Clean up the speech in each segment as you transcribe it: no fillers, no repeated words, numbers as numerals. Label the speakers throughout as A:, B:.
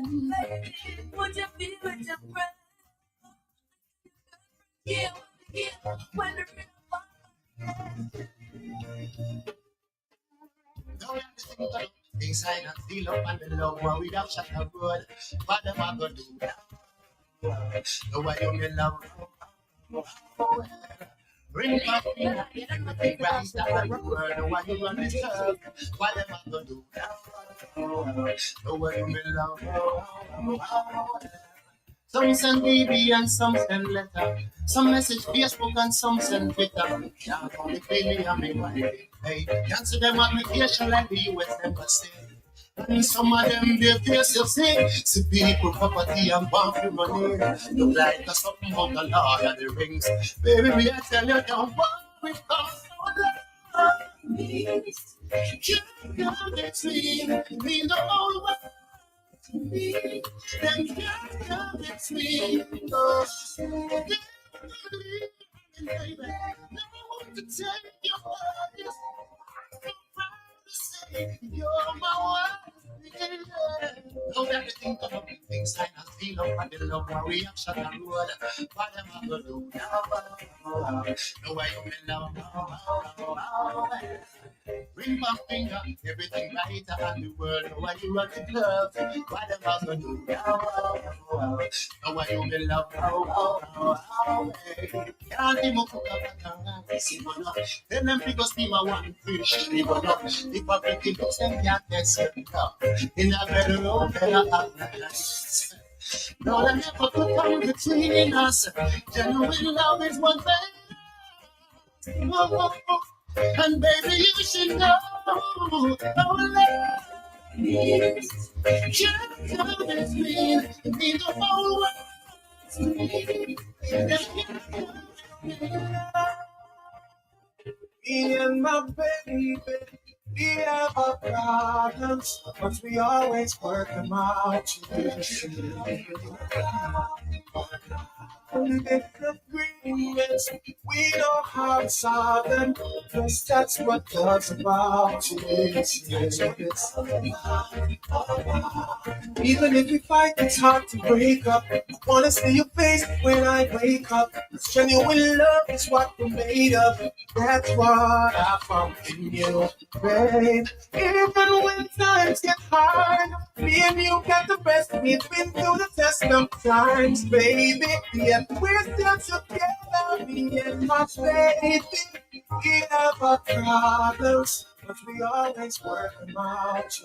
A: Would you be with your friend? Yeah, yeah, when the inside and feel up and the love what we have shot a road. What am I gonna do now? The way you me love. Bring back me everything right that the world. What you gonna deserve? What am I gonna do now? The way you me love. Some send BB and some send letter. Some message Facebook and some send Twitter. Can't only pay me and me wife. Hey, cancel them application like the US embassy. And some of them they face you see people property and want for money. Look like there's something about the law and the rings. Baby, me I tell you don't worry because no love me. Can't come next me the whole world. Me, then can't come next me. Oh, baby, never want to take your place. So proud to say you're my wife. Love everything to love things I not feel up and the love my reaction and road. What am I gonna do now? The way you me love. Ring my finger, everything brighter and the world. The way you run the club. What am I gonna do now? The way you me love. Can't even cook up a tongue. Then them people see my one fish. If I break it, then can't test it. In a bedroom, better have nice. No, they never could come between us. Genuine love is one thing. And baby, you should know. No love is just how it's been. In the whole world. Me and my baby. We have our problems, but we always work them out. Only disagreements, we know how to solve them, because that's what love's about. Even if we fight, it's hard to break up. I wanna see your face when I wake up. Genuine love is what we're made of. That's what I found in you, babe. Even when times get hard, me and you got the best. We've been through the test of times, baby. Yet we're still together, me and my baby. We have our problems, but we always work them out.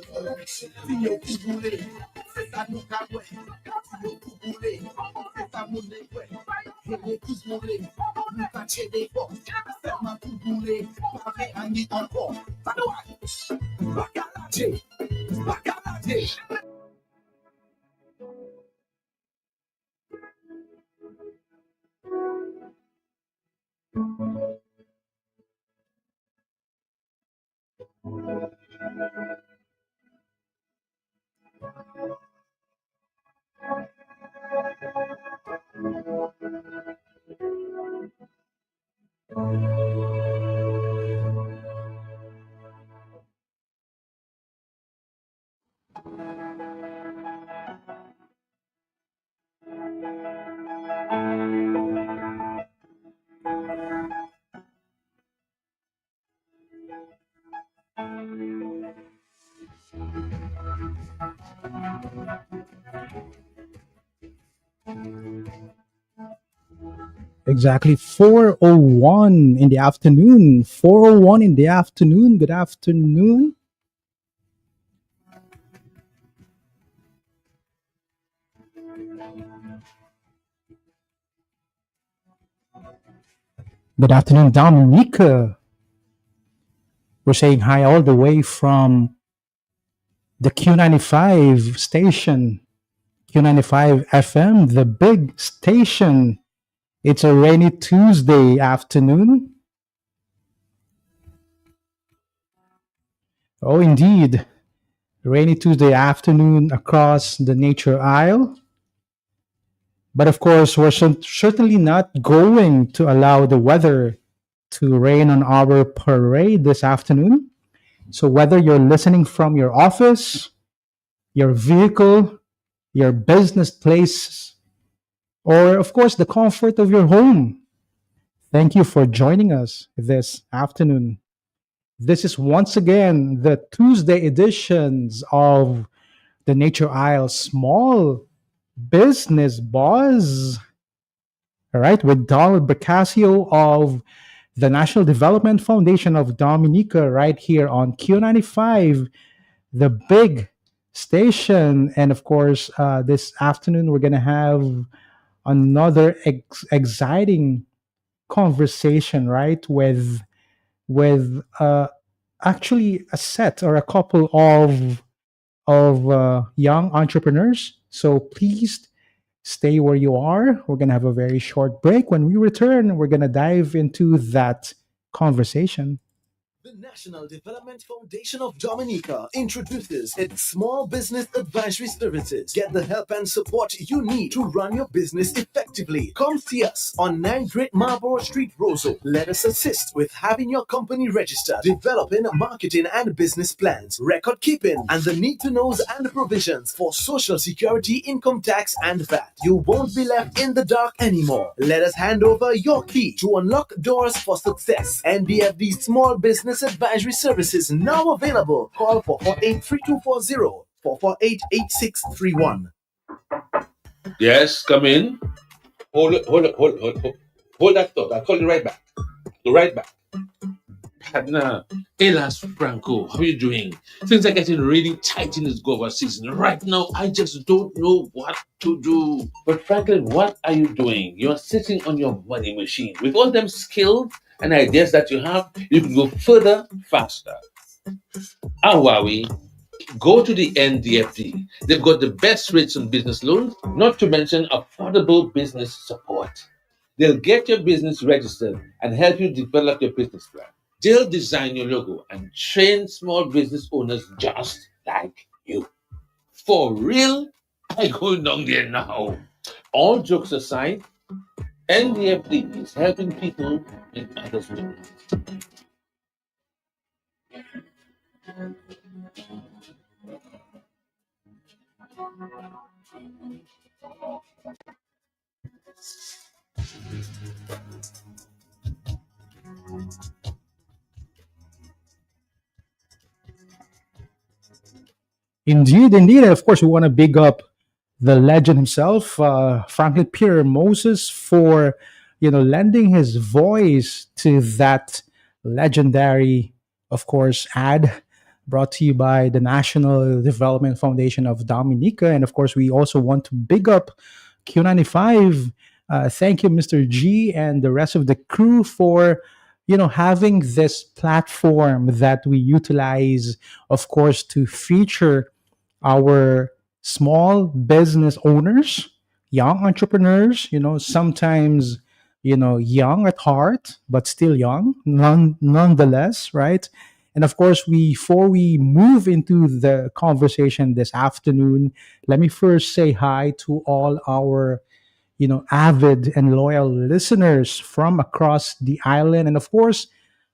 B: Exactly 4:01 in the afternoon. 4:01 in the afternoon. Good afternoon. Good afternoon, Dominica. We're saying hi all the way from the Q95 station, Q95 FM, the big station. It's a rainy Tuesday afternoon. Oh, indeed. Rainy Tuesday afternoon across the Nature Isle. But of course, we're certainly not going to allow the weather to rain on our parade this afternoon. So, whether you're listening from your office, your vehicle, your business place, or of course, the comfort of your home. Thank you for joining us this afternoon. This is once again the Tuesday editions of the Nature Isle Small Business Buzz. All right, with Donald Bercasio of the National Development Foundation of Dominica, right here on Q95, the big station. And of course, this afternoon we're going to have another exciting conversation, right? With actually a set or a couple of young entrepreneurs. So please stay where you are. We're gonna have a very short break. When we return, we're gonna dive into that conversation.
A: The National Development Foundation of Dominica introduces its Small Business Advisory Services. Get the help and support you need to run your business effectively. Come see us on 9 Great Marlborough Street, Roseau. Let us assist with having your company registered, developing marketing and business plans, record keeping, and the need to knows and provisions for Social Security, income tax, and VAT. You won't be left in the dark anymore. Let us hand over your key to unlock doors for success. NDFD Small Business Advisory Services now available. Call for 483240 4488631.
C: Yes, come in. Hold that thought. I'll call you right back. Right back. Partner, Elas Franco, how are you doing? Things are getting really tight in this Gova season. Right now, I just don't know what to do. But Franklin, what are you doing? You're sitting on your money machine. With all them skills and ideas that you have, you can go further, faster. Huawei, go to the NDFD. They've got the best rates on business loans, not to mention affordable business support. They'll get your business registered and help you develop your business plan. They'll design your logo and train small business owners just like you. For real? I go down there now. All jokes aside, NDFD is helping people in others' business.
B: Indeed, indeed. And of course, we want to big up the legend himself, Franklin Pierre Moses, for lending his voice to that legendary, of course, ad brought to you by the National Development Foundation of Dominica. And of course, we also want to big up Q95. Thank you, Mr. G, and the rest of the crew for having this platform that we utilize, of course, to feature our small business owners, young entrepreneurs, sometimes, young at heart, but still young, nonetheless, right? And of course, before we move into the conversation this afternoon, let me first say hi to all our avid and loyal listeners from across the island and, of course,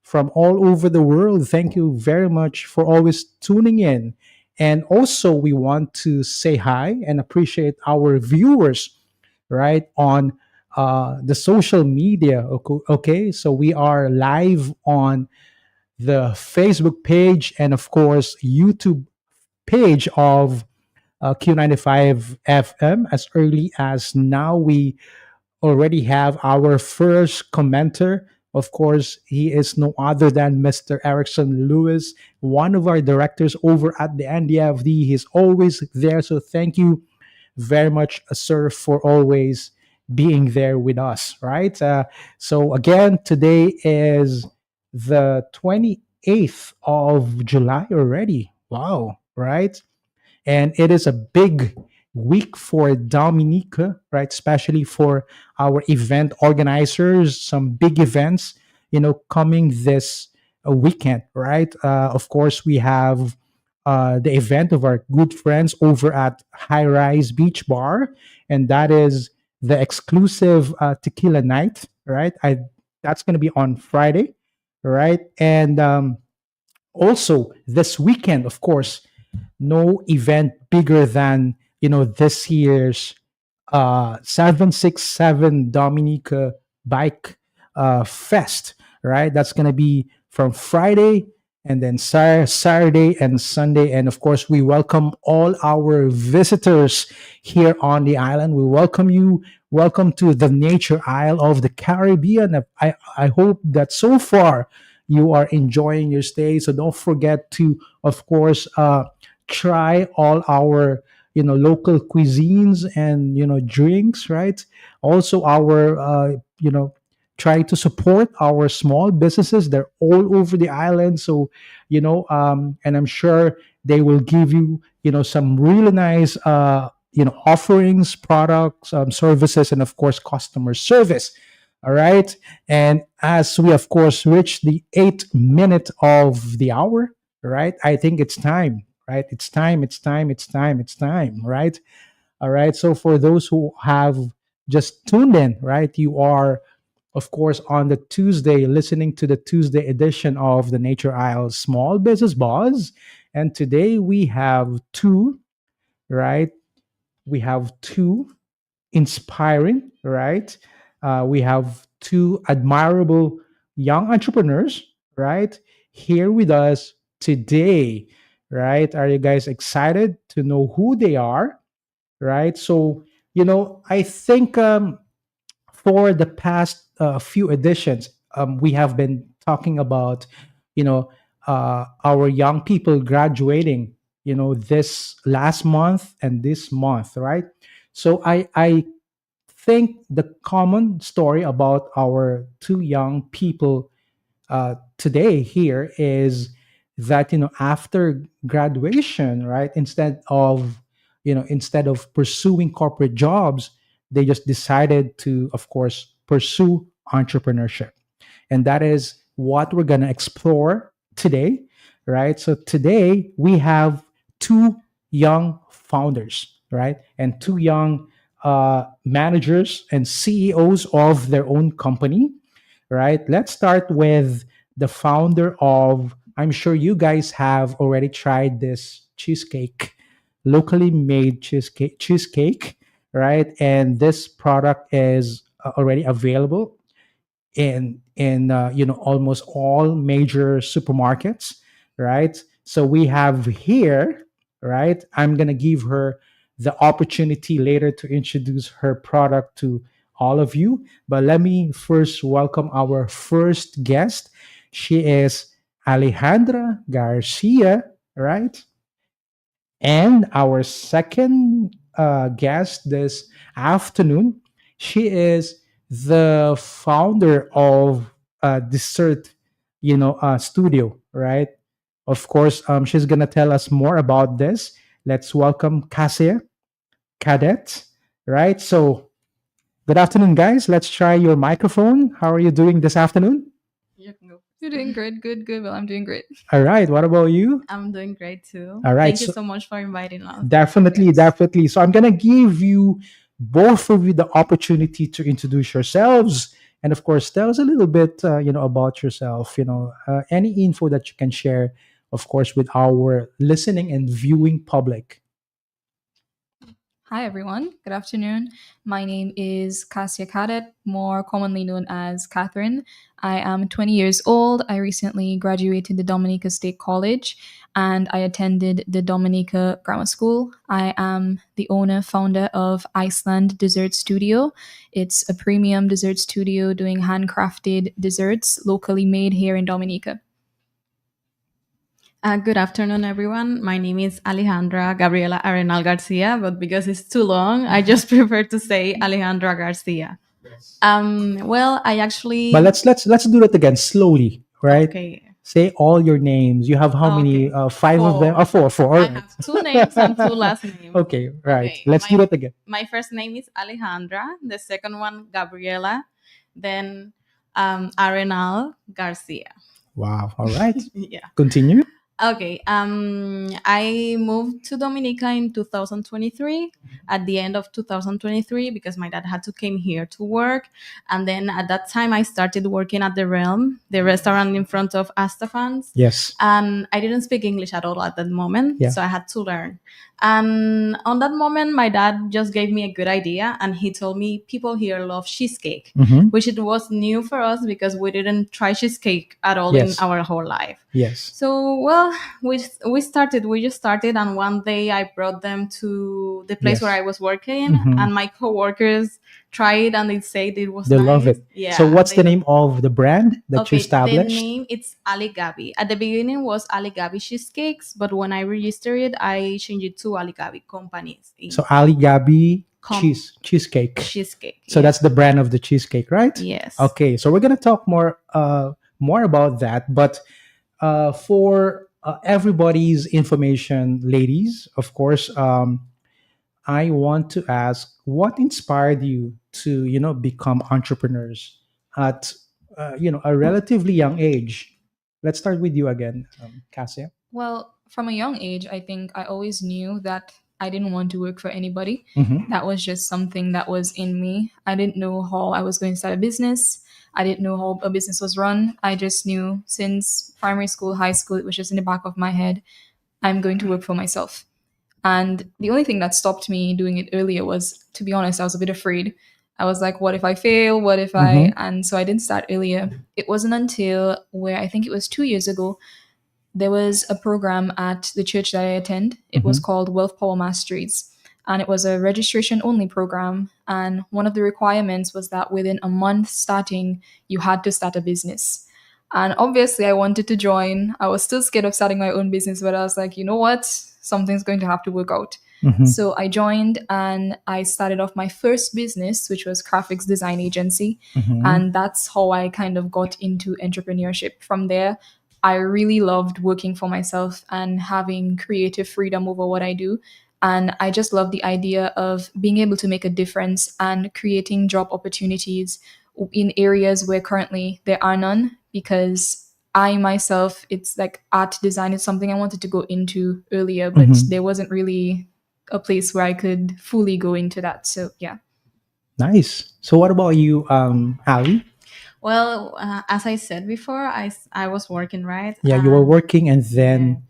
B: from all over the world. Thank you very much for always tuning in. And also, we want to say hi and appreciate our viewers, right, on the social media. Okay, so we are live on the Facebook page and, of course, YouTube page of Q95 FM. As early as now, we already have our first commenter. Of course, he is no other than Mr. Erickson Lewis, one of our directors over at the NDFD. He's always there. So thank you very much, sir, for always being there with us, right? So again, today is the 28th of July already. Wow, right? And it is a big week for Dominica, right? Especially for our event organizers, some big events, coming this weekend, right? Of course, we have the event of our good friends over at High Rise Beach Bar, and that is the exclusive tequila night, right? That's going to be on Friday, right? And also this weekend, of course, no event bigger than this year's 767 Dominica Bike Fest, right? That's going to be from Friday and then Saturday and Sunday. And of course, we welcome all our visitors here on the island. We welcome you. Welcome to the Nature Isle of the Caribbean. I hope that so far you are enjoying your stay. So don't forget to, of course, try all our local cuisines and drinks, right? Also our try to support our small businesses. They're all over the island, so and I'm sure they will give you some really nice offerings, products, services, and of course customer service. All right. And as we of course reach the 8 minute of the hour, right, I think it's time, right? It's time, right? All right. So for those who have just tuned in, right, you are, of course, on the Tuesday, listening to the Tuesday edition of the Nature Isle Small Business Buzz. And today we have two, right? We have two inspiring, right? We have two admirable young entrepreneurs, right? Here with us today, right? Are you guys excited to know who they are, right? So, I think for the past few editions, we have been talking about, our young people graduating, this last month and this month, right? So I think the common story about our two young people today here is that after graduation, right, instead of pursuing corporate jobs, they just decided to, of course, pursue entrepreneurship. And that is what we're going to explore today, right? So today we have two young founders, right? And two young managers and CEOs of their own company, right? Let's start with the founder of, I'm sure you guys have already tried this cheesecake, locally made cheesecake, right? And this product is already available in almost all major supermarkets, right? So we have here, right? I'm gonna give her the opportunity later to introduce her product to all of you, but let me first welcome our first guest. She is Alejandra Garcia, right? And our second guest this afternoon, she is the founder of Dessert, Studio, right? Of course, she's gonna tell us more about this. Let's welcome Cassia Cadet, right? So, good afternoon, guys. Let's try your microphone. How are you doing this afternoon?
D: You can go. You're doing great. Good. Well, I'm doing great.
B: All right. What about you?
D: I'm doing great too.
B: All right.
D: Thank you
B: So,
D: so much for inviting us.
B: definitely,
D: Yes.
B: definitely. So I'm gonna give you both of you the opportunity to introduce yourselves, and of course, tell us a little bit, about yourself. Any info that you can share, of course, with our listening and viewing public.
D: Hi, everyone. Good afternoon. My name is Cassia Cadet, more commonly known as Catherine. I am 20 years old. I recently graduated the Dominica State College and I attended the Dominica Grammar School. I am the owner, founder of Iceland Dessert Studio. It's a premium dessert studio doing handcrafted desserts locally made here in Dominica.
E: Good afternoon, everyone. My name is Alejandra Gabriela Arenal Garcia, but because it's too long, I just prefer to say Alejandra Garcia. Well, I actually.
B: But let's do that again slowly, right?
E: Okay.
B: Say all your names. You have how many?
E: Okay.
B: Five of them?
E: Four.
B: Four. All
E: I
B: right.
E: have two names and two last names.
B: Okay, right.
E: Okay,
B: Let's do that again.
E: My first name is Alejandra. The second one, Gabriela. Then Arenal Garcia.
B: Wow. All right.
E: Yeah.
B: Continue.
E: Okay. I moved to Dominica in 2023, at the end of 2023, because my dad had to came here to work. And then at that time, I started working at the Realm, the restaurant in front of Astafans.
B: Yes.
E: And I didn't speak English at all at that moment,
B: Yeah.
E: so I had to learn. And on that moment, my dad just gave me a good idea, and he told me people here love cheesecake,
B: Mm-hmm.
E: which it was new for us because we didn't try cheesecake at all in
B: Yes.
E: our whole life.
B: Yes.
E: So well, we just started, and one day I brought them to the place where
B: Yes.
E: I was working,
B: Mm-hmm.
E: and my coworkers tried it and they said it was
B: They love
E: nice.
B: it. So,
E: Yeah,
B: what's
E: they
B: the
E: love.
B: name of the brand that you
E: Okay, the
B: established?
E: name it's Ali Gabi. At the beginning was Ali Gabi Cheesecakes, but when I registered it, I changed it to Ali Gabi Companies
B: So,
E: Inc.
B: Ali Gabi
E: Com
B: cheesecake.
E: Cheesecake.
B: So
E: Yeah.
B: that's the brand of the cheesecake, right?
E: Yes.
B: Okay. So we're gonna talk more about that, but for everybody's information, ladies, of course, I want to ask what inspired you to become entrepreneurs at a relatively young age. Let's start with you again, Cassia.
D: Well, from a young age, I think I always knew that I didn't want to work for anybody.
B: Mm-hmm.
D: That was just something that was in me. I didn't know how I was going to start a business. I didn't know how a business was run. I just knew since primary school, high school, it was just in the back of my head, I'm going to work for myself. And the only thing that stopped me doing it earlier was, to be honest, I was a bit afraid. I was like, what if I fail? What if I.
B: Mm-hmm.
D: And so I didn't start earlier. It wasn't until where I think it was 2 years ago there was a program at the church that I attend. It was
B: Mm-hmm.
D: called Wealth Power Masteries. And it was a registration only program. And one of the requirements was that within a month starting, you had to start a business. And obviously, I wanted to join. I was still scared of starting my own business, but I was like, you know what? Something's going to have to work out.
B: Mm-hmm.
D: So I joined and I started off my first business, which was graphics design agency.
B: Mm-hmm.
D: And that's how I kind of got into entrepreneurship. From there, I really loved working for myself and having creative freedom over what I do. And I just love the idea of being able to make a difference and creating job opportunities in areas where currently there are none. Because I myself, it's like art design is something I wanted to go into earlier, but
B: Mm-hmm.
D: there wasn't really a place where I could fully go into that. So, yeah.
B: Nice. So what about you, Ali?
E: Well, as I said before, I was working, right,
B: Yeah, you were
E: and
B: working, and
E: yeah,
B: then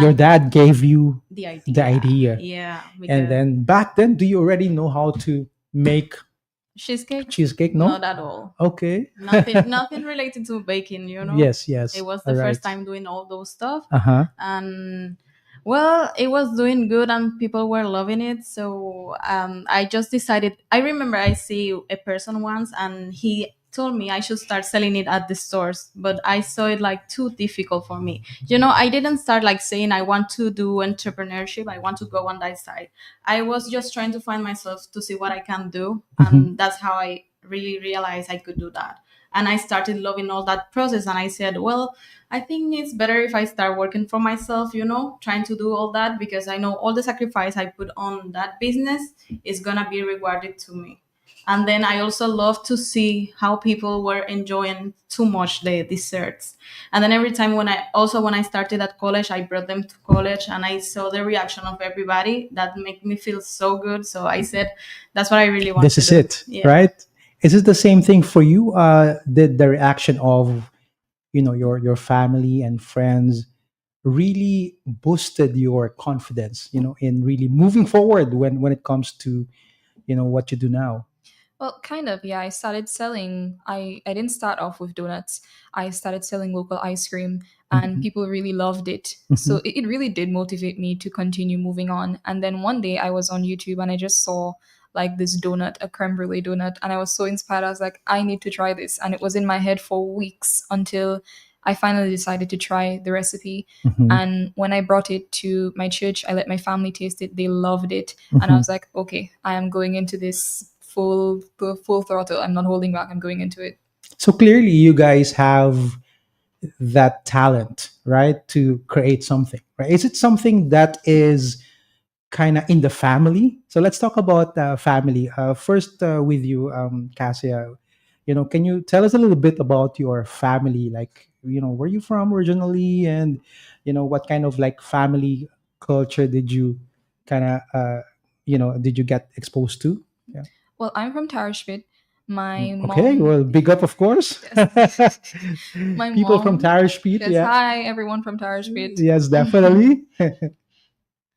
B: your
E: and
B: dad gave you
E: the
B: the
E: idea,
B: idea.
E: yeah,
B: And
E: because
B: then back then, do you already know how to make
E: cheesecake,
B: cheesecake?
E: not
B: No.
E: at all.
B: Okay.
E: Nothing related to baking,
B: Yes.
E: It
B: Yes.
E: was
B: All
E: the
B: right.
E: first time doing all those stuff,
B: Uh huh.
E: and well, it was doing good and people were loving it. So I just decided. I remember I see a person once and he told me I should start selling it at the stores, but I saw it like too difficult for me. I didn't start like saying I want to do entrepreneurship, I want to go on that side. I was just trying to find myself to see what I can do,
B: Hmm.
E: and that's how I really realized I could do that. And I started loving all that process, and I said, well, I think it's better if I start working for myself, trying to do all that, because I know all the sacrifice I put on that business is gonna be rewarded to me. And then I also love to see how people were enjoying too much the desserts. And then every time when I started at college, I brought them to college and I saw the reaction of everybody. That made me feel so good. So I said, that's what I really want
B: This
E: to
B: is
E: do.
B: it,
E: Yeah.
B: right? Is it the same thing for you? Did the reaction of your family and friends really boosted your confidence? In really moving forward when it comes to what you do now.
D: Well, kind of, yeah. I started selling. I didn't start off with donuts. I started selling local ice cream, and
B: Hmm.
D: people really loved it. So
B: Hmm.
D: it really did motivate me to continue moving on. And then one day I was on YouTube and I just saw like this donut, a creme brulee donut, and I was so inspired. I was like, I need to try this. And it was in my head for weeks until I finally decided to try the recipe.
B: Hmm.
D: And when I brought it to my church, I let my family taste it. They loved it. And I
B: Hmm.
D: was like, okay, I am going into this full throttle. I'm not holding back. I'm going into it.
B: So clearly, you guys have that talent, right, to create something, right? Is it something that is kind of in the family? So let's talk about family. First, with you, Cassia. Can you tell us a little bit about your family? Like, where you from originally, and what kind of like family culture did you kind of did you get exposed to? Yeah.
D: Well, I'm from Tarashpit. My
B: Okay,
D: mom,
B: well, big up, of course.
D: yes, my
B: People from
D: mom,
B: Tarishpeet,
D: yes,
B: yeah.
D: hi everyone from Tarashpit.
B: Yes, definitely.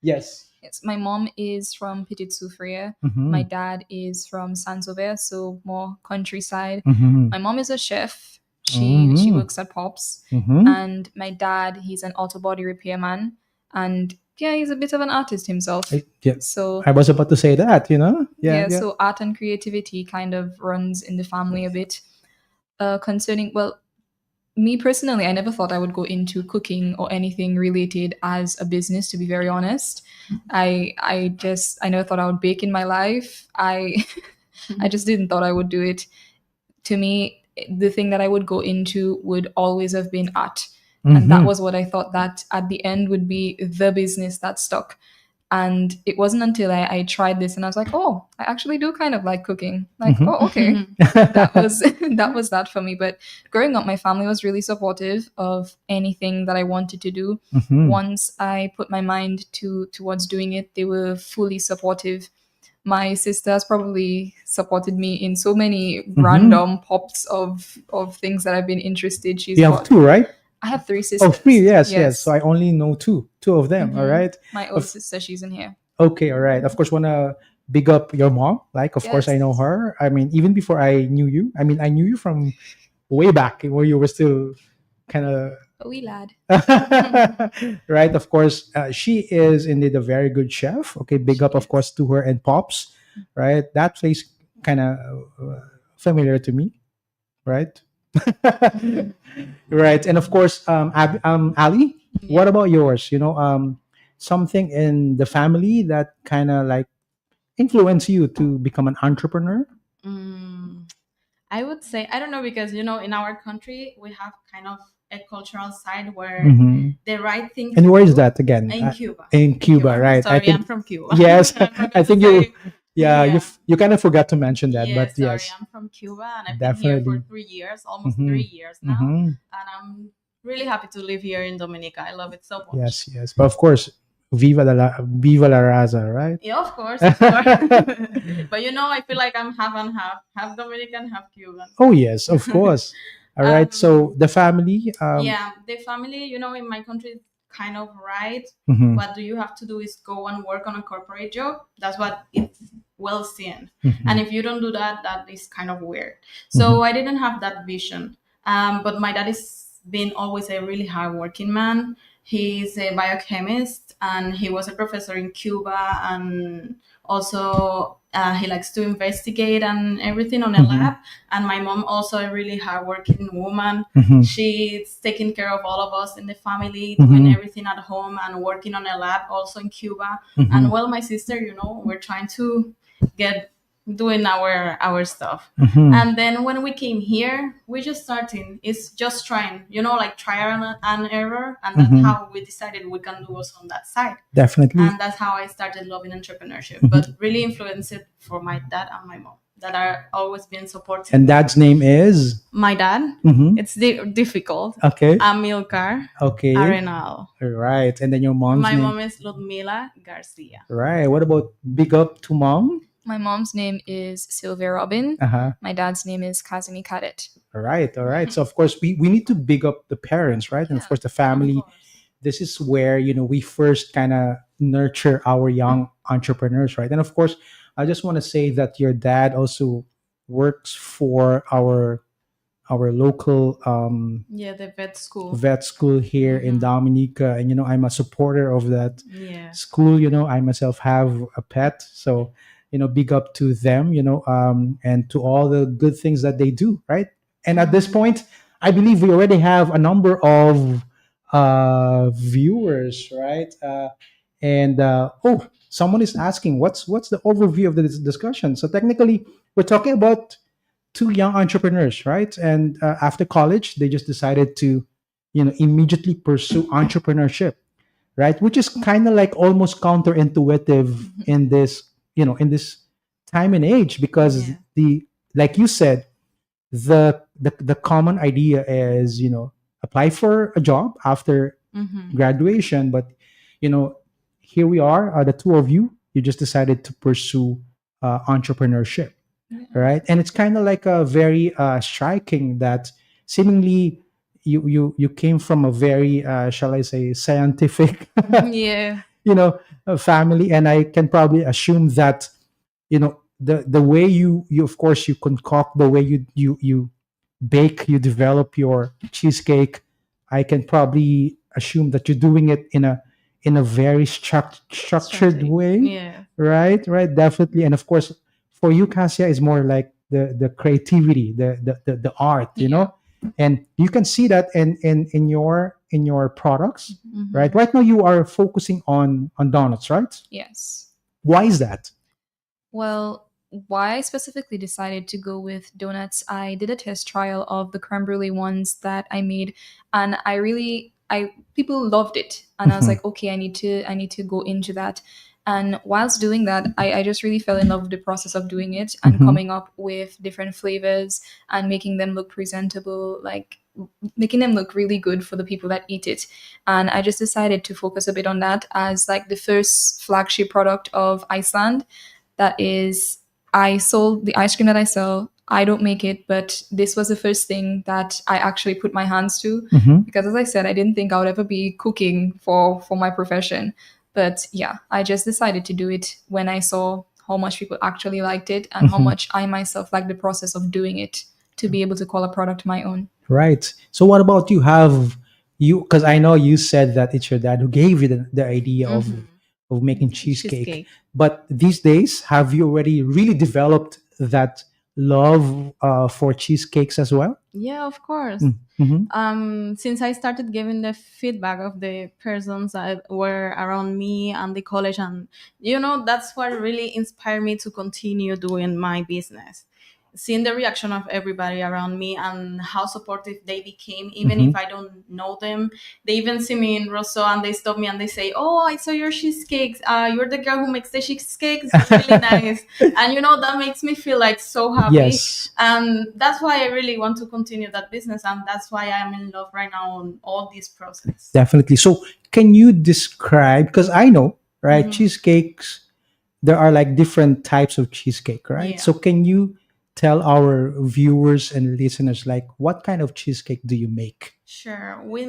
B: Yes.
D: Yes, my mom is from Petite Soufrière.
B: Mm-hmm.
D: My dad is from Saint-Sauveur, so more countryside.
B: Mm-hmm.
D: My mom is a chef. She
B: Mm-hmm.
D: works at Pops,
B: Mm-hmm.
D: and my dad, he's an auto body repairman, and yeah, he's a bit of an artist himself.
B: Yeah,
D: So
B: I was about to say that, Yeah,
D: yeah,
B: yeah.
D: so art and creativity kind of runs in the family a bit. Concerning, well, me personally, I never thought I would go into cooking or anything related as a business, to be very honest. I never thought I would bake in my life. I just didn't thought I would do it. To me, the thing that I would go into would always have been art. And that
B: Mm-hmm.
D: was what I thought that at the end would be the business that stuck. And it wasn't until I tried this and I was like, oh, I actually do kind of like cooking. Like,
B: Mm-hmm.
D: oh, okay. That was that was that for me. But growing up, my family was really supportive of anything that I wanted to do.
B: Mm-hmm.
D: Once I put my mind towards doing it, they were fully supportive. My sister has probably supported me in so many
B: Mm-hmm.
D: random pops of things that I've been interested. She's
B: You have
D: got
B: two, right?
D: I have three
B: Oh, three.
D: sisters.
B: Yes, yes. So
D: Yes.
B: I only know two of them. All
D: Hmm.
B: right.
D: My old
B: Of,
D: sister, she's in here.
B: okay. All right. Of course, wanna big up your mom. Like, of course, I know
D: Yes.
B: her. I mean, even before I knew you. I mean, I knew you from way back where you were still kind of
D: A wee lad.
B: right. Of course, she is indeed a very good chef. Okay, big
D: She
B: up, of course,
D: is.
B: to her and Pops. Right, that place kind of familiar to me. Right. Right, and of course, Ali. What
E: Yeah.
B: about yours? Something in the family that kind of like influence you to become an entrepreneur.
E: Mm, I would say I don't know because in our country we have kind of a cultural side where
B: Hmm.
E: the right thing
B: And
E: to
B: where is
E: do
B: that again?
E: in Cuba.
B: In Cuba, right? I
E: Sorry, I'm
B: think
E: from Cuba.
B: yes.
E: I'm not
B: I
E: going to
B: think you,
E: say.
B: yeah,
E: Yeah.
B: you kind of forgot to mention that,
E: Yeah,
B: but
E: sorry,
B: yes,
E: I'm from Cuba and I've been here for
B: definitely.
E: 3 years, almost
B: Hmm.
E: 3 years now,
B: Hmm.
E: and I'm really happy to live here in Dominica. I love it so much.
B: Yes, yes. But of course, Viva la Raza, right?
E: Yeah, of course, of course. But I feel like I'm half and half, half Dominican, half Cuban.
B: Oh yes, of course. All right. So
E: um,
B: the family.
E: yeah, the family, in my country, is kind of right.
B: Mhm,
E: What do you have to do is go and work on a corporate job. That's what it's well seen.
B: mhm,
E: And if you don't do that, that is kind of weird.
B: mhm,
E: So I didn't have that vision. But my dad is been always a really hardworking man. He's a biochemist and he was a professor in Cuba, and also he likes to investigate and everything on a
B: mhm,
E: lab. And my mom also a really hardworking woman.
B: mhm,
E: She's taking care of all of us in the family, doing
B: mhm,
E: everything at home and working on a lab also in Cuba. And
B: mhm,
E: well, my sister, we're trying to get doing our stuff.
B: mhm.
E: And then when we came here, we just starting. It's just trying, like trial and error, and that's
B: Mhm.
E: how we decided we can do us on that side.
B: Definitely.
E: And that's how I started loving entrepreneurship.
B: Mhm.
E: But really influenced it for my dad and my mom that are always been supportive.
B: And dad's name is.
E: My dad,
B: Mhm.
E: it's difficult.
B: Okay.
E: Amilcar
B: Okay.
E: Arenal.
B: Right. And then your mom's
E: My
B: name.
E: mom is Ludmila Garcia.
B: Right. What about big up to mom?
D: My mom's name is Sylvia Robin.
B: Uh huh.
D: My dad's name is Kazimi Kadet.
B: All right. All right. So of course we need to big up the parents, right? And of
D: Yeah,
B: course the
E: Of
B: family.
E: course.
B: This is where we first kind of nurture our young entrepreneurs, right? And of course, I just want to say that your dad also works for our local
E: Yeah, the vet school.
B: vet school here in
E: Mhm.
B: Dominica, and I'm a supporter of that
E: Yeah.
B: school. I myself have a pet, so big up to them, and to all the good things that they do, right? And at this
E: Mhm.
B: point, I believe we already have a number of viewers, right? And oh, someone is asking, what's the overview of this discussion? So technically, we're talking about two young entrepreneurs, right? And after college, they just decided to, immediately pursue entrepreneurship, right? Which is kind of like almost counterintuitive in this, in this time and age, because
E: Yeah.
B: like you said, the common idea is, apply for a job after
E: Mhm.
B: graduation, but you know, here we are, the two of you. You just decided to pursue entrepreneurship,
D: Yeah.
B: right? And it's kind of like a very striking that seemingly you came from a very shall I say scientific
E: Yeah.
B: you know, family, and I can probably assume that, the way you of course you concoct, the way you bake, you develop your cheesecake. I can probably assume that you're doing it in a very structured
E: Strategic.
B: way,
E: Yeah.
B: right, definitely. And of course, for you, Cassia, is more like the creativity, the art,
D: Yeah.
B: and you can see that in your products, right?
E: Mhm.
B: Right now, you are focusing on donuts, right?
D: Yes.
B: Why is that?
D: Well, why I specifically decided to go with donuts, I did a test trial of the creme brulee ones that I made, and I people loved it, and I was
B: Mhm,
D: like, okay, I need to go into that. And whilst doing that, I just really fell in love with the process of doing it and
B: mhm,
D: coming up with different flavors and making them look presentable, like making them look really good for the people that eat it. And I just decided to focus a bit on that as like the first flagship product of Iceland. That is, I sold the ice cream that I sell. I don't make it, but this was the first thing that I actually put my hands to,
B: mhm,
D: because as I said, I didn't think I would ever be cooking for my profession. But yeah, I just decided to do it when I saw how much people actually liked it and how
B: mhm.
D: much I myself liked the process of doing it to be able to call a product my own.
B: Right. So what about you? Have you, because I know you said that it's your dad who gave you the idea of making cheesecake.
E: Cheesecake.
B: But these days, have you already really developed that love for cheesecakes as well?
E: Yeah, of course.
B: Mm-hmm.
E: Since I started giving the feedback of the persons that were around me and the college, and that's what really inspired me to continue doing my business. Seeing the reaction of everybody around me and how supportive they became, even
B: Mm-hmm.
E: if I don't know them. They even see me in Rosso and they stop me and they say, "Oh, I saw your cheesecakes. You're the girl who makes the cheesecakes. You're really nice." And that makes me feel like so happy,
B: Yes,
E: and that's why I really want to continue that business, and that's why I'm in love right now on all this process.
B: definitely. So can you describe, because I know, right,
E: Hmm.
B: cheesecakes, there are like different types of cheesecake, right?
E: Yeah,
B: So can you tell our viewers and listeners like what kind of cheesecake do you make?
E: sure. We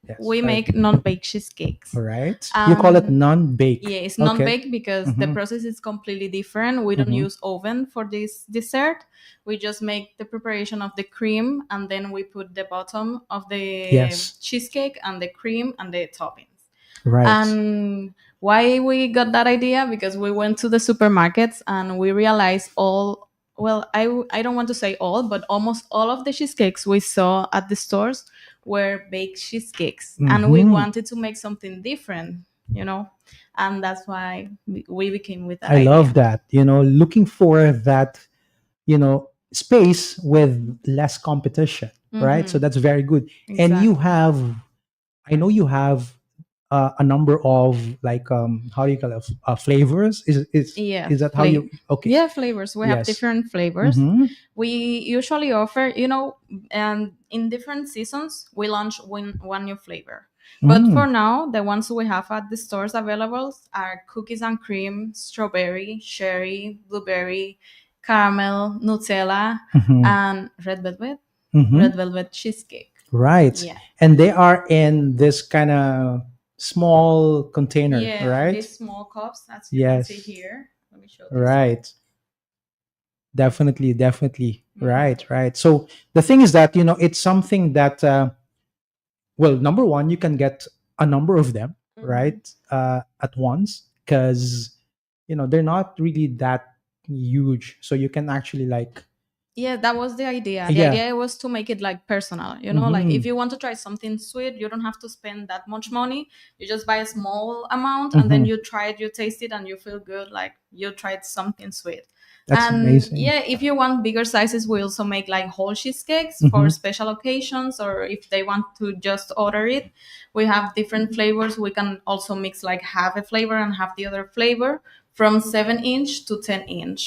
B: Yes.
E: make non-baked cheesecakes.
B: All right. You call it
E: um
B: non-bake.
E: yeah, it's
B: Okay.
E: non-baked because the
B: Mm-hmm.
E: process is completely different. We don't
B: Mm-hmm.
E: use oven for this dessert. We just make the preparation of the cream, and then we put the bottom of the
B: Yes.
E: cheesecake and the cream and the toppings.
B: Right.
E: And why we got that idea? Because we went to the supermarkets and we realized I don't want to say all, but almost all of the cheesecakes we saw at the stores were baked cheesecakes, and we
B: Mm-hmm.
E: wanted to make something different, and that's why we became with that
B: I love
E: idea.
B: that. Looking for that, space with less competition, right? So
E: Mm-hmm.
B: that's very good. And
E: Exactly.
B: I know you have a number of like how do you call it, flavors?
E: Yeah,
B: Is that how you? Okay.
E: yeah, flavors. We have
B: Yes.
E: different flavors.
B: Mm-hmm.
E: We usually offer, and in different seasons we launch one new flavor. But for
B: Mm.
E: now, the ones we have at the stores available are cookies and cream, strawberry, cherry, blueberry, caramel, Nutella,
B: Mm-hmm.
E: and
B: Mm-hmm.
E: red velvet cheesecake.
B: Right.
E: Yeah.
B: And they are in this kind of small container,
E: Yeah,
B: right?
E: these small cups, as you can see
B: Yes.
E: here. Let me show this one.
B: Right. Definitely, definitely.
E: Hmm.
B: Right, right. So the thing is that, it's something that, well, number one, you can get a number of them,
E: Hmm.
B: right, at once, because, they're not really that huge. So you can actually like,
E: Yeah, that was the idea. The
B: yeah.
E: idea was to make it like personal, like
B: Mm-hmm.
E: if you want to try something sweet, you don't have to spend that much money. You just buy a small amount and then
B: Mm-hmm.
E: you try it, you taste it, and you feel good, like you tried something sweet.
B: That's
E: And
B: amazing.
E: yeah, if you want bigger sizes, we also make like whole cheesecakes
B: Mm-hmm.
E: for special occasions, or if they want to just order it. We have different flavors. We can also mix like half a flavor and half the other flavor, from 7 inch to 10 inch.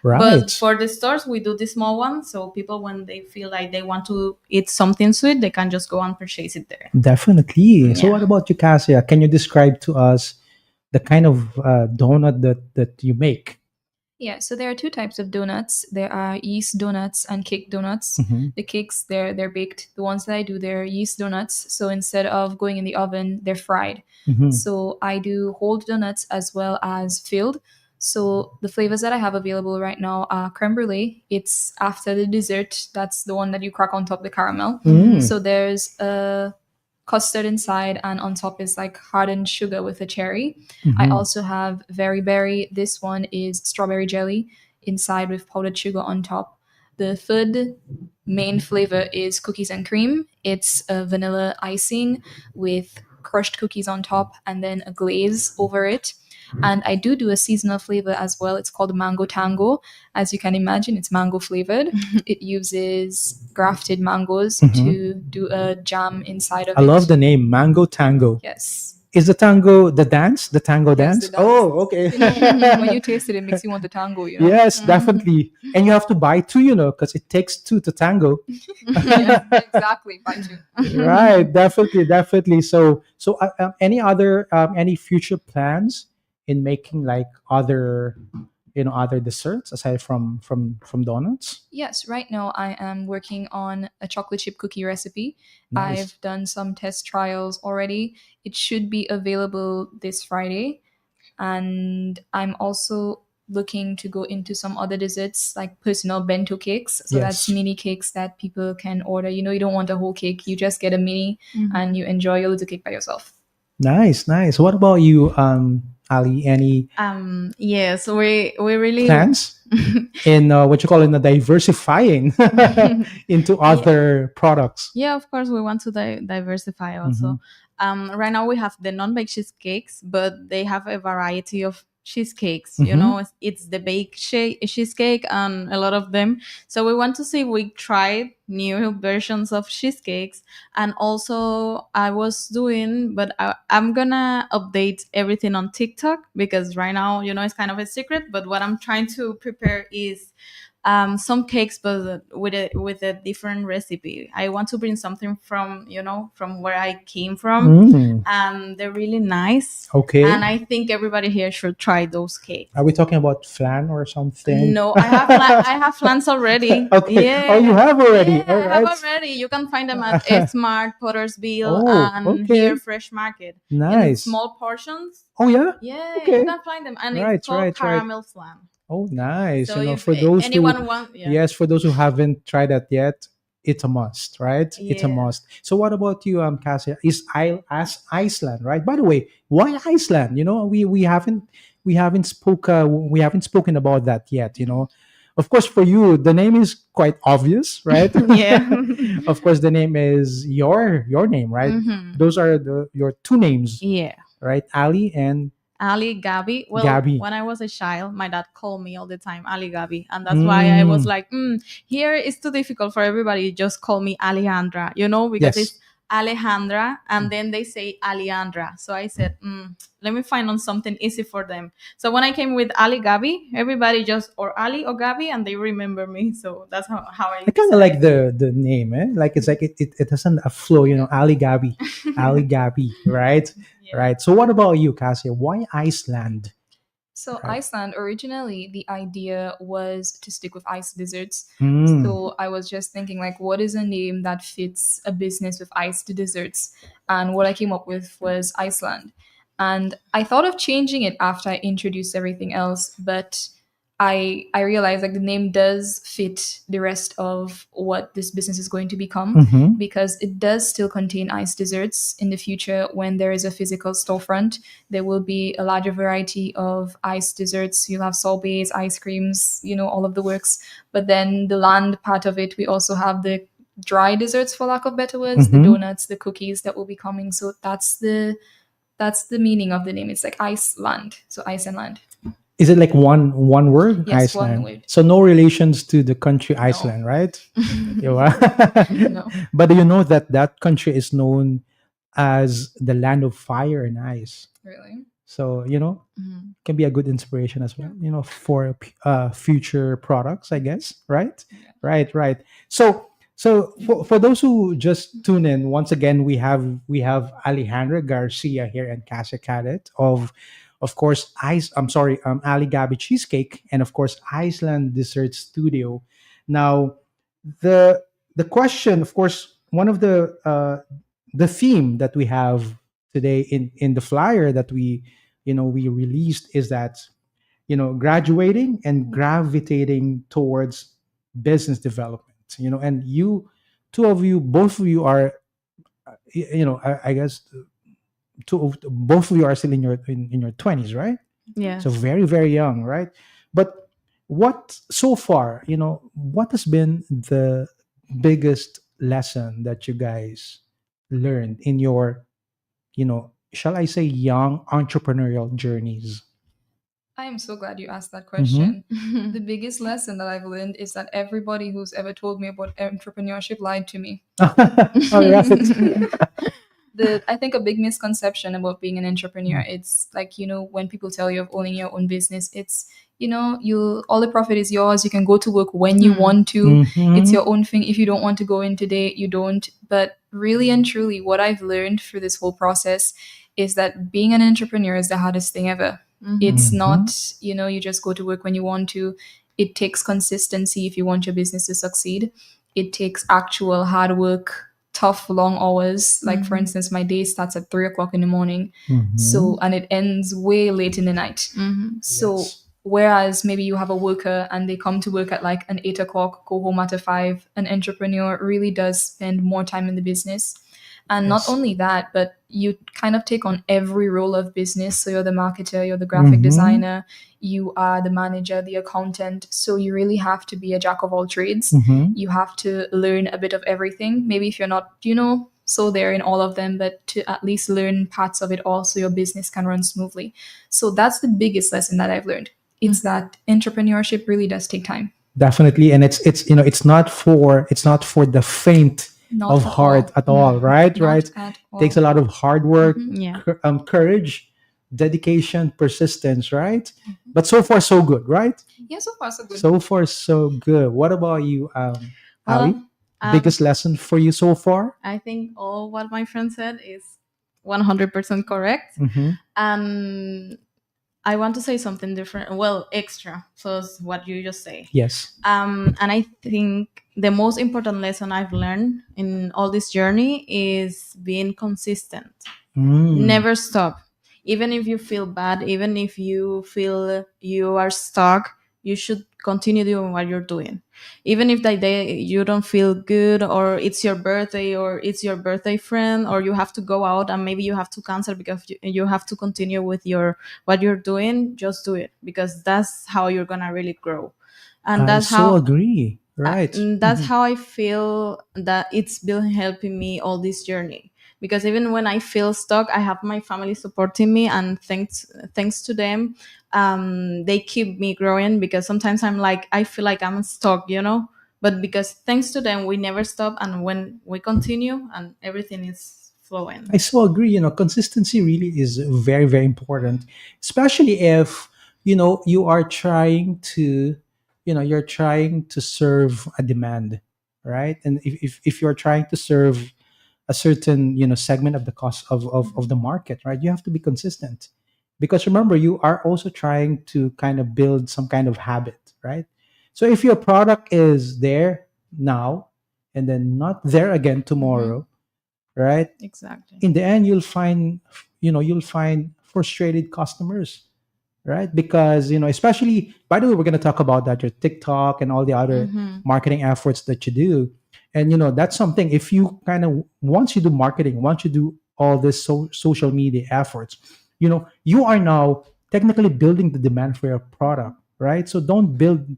E: But
B: Right.
E: for the stores, we do the small one. So people, when they feel like they want to eat something sweet, they can just go and purchase it there.
B: Definitely. So
E: Yeah.
B: what about you, Cassia? Can you describe to us the kind of donut that you make?
D: Yeah, so there are two types of donuts. There are yeast donuts and cake donuts.
B: Hmm.
D: The cakes, they're baked. The ones that I do, they're yeast donuts. So instead of going in the oven, they're fried.
B: Hmm.
D: So I do whole donuts as well as filled. So the flavors that I have available right now are creme brulee. It's after the dessert. That's the one that you crack on top the caramel.
B: Mm.
D: So there's a custard inside, and on top is like hardened sugar with a cherry. I
B: Hmm.
D: also have very berry. This one is strawberry jelly inside with powdered sugar on top. The third main flavor is cookies and cream. It's a vanilla icing with crushed cookies on top and then a glaze over it. And I do a seasonal flavor as well. It's called mango tango. As you can imagine, it's mango flavored. It uses grafted mangoes
B: Hmm.
D: to do a jam inside of
B: I love
D: it.
B: the name Mango Tango.
D: Yes.
B: Is the tango the dance? The tango
D: Yes, the
B: dance?
D: dance.
B: Oh, okay.
D: You know, when you taste it, it makes you want the tango, you know?
B: Yes, definitely. And you have to buy two, because it takes two to tango.
D: Yes, exactly. By two.
B: Right, definitely, definitely. Any other any future plans in making like other other desserts aside from donuts?
D: Yes, right now I am working on a chocolate chip cookie recipe.
B: Nice.
D: I've done some test trials already. It should be available this Friday. And I'm also looking to go into some other desserts like personal bento cakes. So that's
B: Yes.
D: mini cakes that people can order. You know, you don't want a whole cake, you just get a mini
E: Mhm.
D: and you enjoy your little cake by yourself.
B: Nice, nice. What about you, Ali? Any
E: Yes, we really
B: plans in what you call in the diversifying into
E: yeah,
B: other products?
E: yeah, of course we want to diversify
B: Mhm.
E: also. Right now we have the non-baked cheesecakes, but they have a variety of cheesecakes. You
B: Mhm.
E: know, it's the baked cheesecake and a lot of them. So we want to see if we try new versions of cheesecakes. And also I was doing, but I'm gonna update everything on TikTok because right now, it's kind of a secret. But what I'm trying to prepare is some cakes, but with a different recipe. I want to bring something from from where I came from,
B: Mm.
E: and they're really nice.
B: Okay.
E: And I think everybody here should try those cakes.
B: Are we talking about flan or something?
E: No, I have plans already.
B: Okay. Oh, you
E: Yeah,
B: have already.
E: yeah,
B: All
E: I have
B: right.
E: already. You can find them at Smart, Pottersville,
B: Oh,
E: and here
B: okay.
E: Fresh Market in
B: Nice.
E: small portions.
B: Oh, yeah.
E: Yeah, you
B: Okay.
E: can find them, and it's
B: Right,
E: called
B: right, right.
E: caramel flan.
B: Oh, nice.
E: So if
B: For those who,
E: anyone want, yeah,
B: yes, for those who haven't tried that yet, it's a must, right? It's a
E: yeah.
B: must. So, what about you, Cassia? Is Iceland, right? By the way, why Iceland? We haven't spoken about that yet. Of course, for you, the name is quite obvious, right?
E: Yeah.
B: Of course, the name is your name, right?
E: Hmm.
B: Those are your two names,
E: Yeah.
B: right? Ali and
E: Ali Gabi. Well,
B: Gabby.
E: when I was a child, my dad called me all the time Ali Gabi, and that's why I was
B: Mm,
E: like, here it's too difficult for everybody. Just call me Alejandra, because
B: yes.
E: it's Alejandra, and then they say Alejandra. So I said, let me find on something easy for them. So when I came with Ali Gabi, everybody just or Ali or Gabi, and they remember me. So that's how I
B: I kind of like
E: decided.
B: the name, eh? Like it's like it doesn't a flow, Ali Gabi, Ali Gabi, right?
E: Yeah.
B: Right. So what about you, Cassia? Why Iceland?
D: So
B: Right.
D: Iceland, originally the idea was to stick with ice desserts.
B: Mm.
D: So I was just thinking like what is a name that fits a business with iced desserts? And what I came up with was Iceland. And I thought of changing it after I introduced everything else, but I realized like the name does fit the rest of what this business is going to become
B: Mm-hmm.
D: because it does still contain iced desserts in the future when there is a physical storefront. There will be a larger variety of iced desserts. You'll have sorbets, ice creams, all of the works. But then the land part of it, we also have the dry desserts, for lack of better words, the
B: Mm-hmm.
D: donuts, the cookies that will be coming. So that's the meaning of the name. It's like Iceland, so ice and land.
B: Is it like one word,
D: Yes, one
B: Iceland?
D: word.
B: So no relations to the country
D: No.
B: Iceland, right?
D: No.
B: But do you know that that country is known as the land of fire and ice?
D: Really?
B: So
E: Mhm.
B: can be a good inspiration as well, for future products, I guess. Right,
D: Yeah.
B: right, right. So for those who just tune in, once again, we have Alejandra Garcia here and Casa Cadet of course, Ali Gabi Cheesecake, and of course, Iceland Dessert Studio. Now, the the question, of course, one of the theme that we have today in the flyer that we released is that graduating and gravitating towards business development. And you, two of you, both of you are, I guess both of you are still in your 20s, right? So
E: Yes.
B: very, very young, right? But what so far, what has been the biggest lesson that you guys learned in your, shall I say, young entrepreneurial journeys?
D: I am so glad you asked that
B: Mm-hmm.
D: question. The biggest lesson that I've learned is that everybody who's ever told me about entrepreneurship lied to me.
B: All right.
D: I think a big misconception about being an entrepreneur, it's like, when people tell you of owning your own business, it's, you all the profit is yours. You can go to work when you want to. It's
B: Mm-hmm.
D: your own thing. If you don't want to go in today, you don't. But really and truly, what I've learned through this whole process is that being an entrepreneur is the hardest thing ever. It's
B: Mm-hmm.
D: not, you just go to work when you want to. It takes consistency if you want your business to succeed. It takes actual hard work, tough, long hours. Like, for instance, my day starts at 3 o'clock in the morning.
B: Mm-hmm.
D: So, and it ends way late in the night. So,
B: Yes.
D: whereas maybe you have a worker and they come to work at like an 8 o'clock, go home at a five, an entrepreneur really does spend more time in the business. And not
B: Yes.
D: only that, but you kind of take on every role of business. So you're the marketer, you're the graphic
B: Mm-hmm.
D: designer, you are the manager, the accountant. So you really have to be a jack of all trades.
B: Mm-hmm.
D: You have to learn a bit of everything. Maybe if you're not, so there in all of them, but to at least learn parts of it all so your business can run smoothly. So that's the biggest lesson that I've learned. It's that entrepreneurship really does take time.
B: Definitely, and it's not for the faint
D: Not
B: of
D: at
B: heart
D: all.
B: at all, right?
D: Not
B: Right.
D: at
B: Takes a
D: all.
B: lot of hard work,
E: Yeah.
B: courage, dedication, persistence, right? But so far so good, right?
D: Yeah, so far so good.
B: So far so good. What about you, Ali?
E: Well, um,
B: Biggest lesson for you so far?
E: I think all what my friend said is 100% correct.
B: Mm-hmm.
E: And I want to say something different. Well, extra. So it's what you just say.
B: Yes.
E: And I think the most important lesson I've learned in all this journey is being consistent.
B: Mm.
E: Never stop. Even if you feel bad, even if you feel you are stuck, you should continue doing what you're doing. Even if that day you don't feel good, or it's your birthday, or it's your birthday friend, or you have to go out and maybe you have to cancel because you have to continue with your what you're doing, just do it, because that's how you're gonna really grow. And
B: I
E: that's
B: so
E: how
B: agree. Right.
E: that's how I feel that it's been helping me all this journey. Because even when I feel stuck, I have my family supporting me, and thanks to them, they keep me growing. Because sometimes I feel like I'm stuck. But because thanks to them, we never stop, and when we continue, and everything is flowing.
B: I so agree. Consistency really is very, very important, especially if you are trying to, you're trying to serve a demand, right? And if you're trying to serve a certain segment of the cost of the market, right, you have to be consistent, because remember, you are also trying to kind of build some kind of habit, right? So if your product is there now and then not there again tomorrow, right,
E: Exactly.
B: in the end you'll find frustrated customers, right? Because especially, by the way, we're going to talk about that, your TikTok and all the other
E: Mm-hmm.
B: marketing efforts that you do. And that's something, if you kind of, once you do marketing, once you do all this social media efforts, you are now technically building the demand for your product, right? So don't build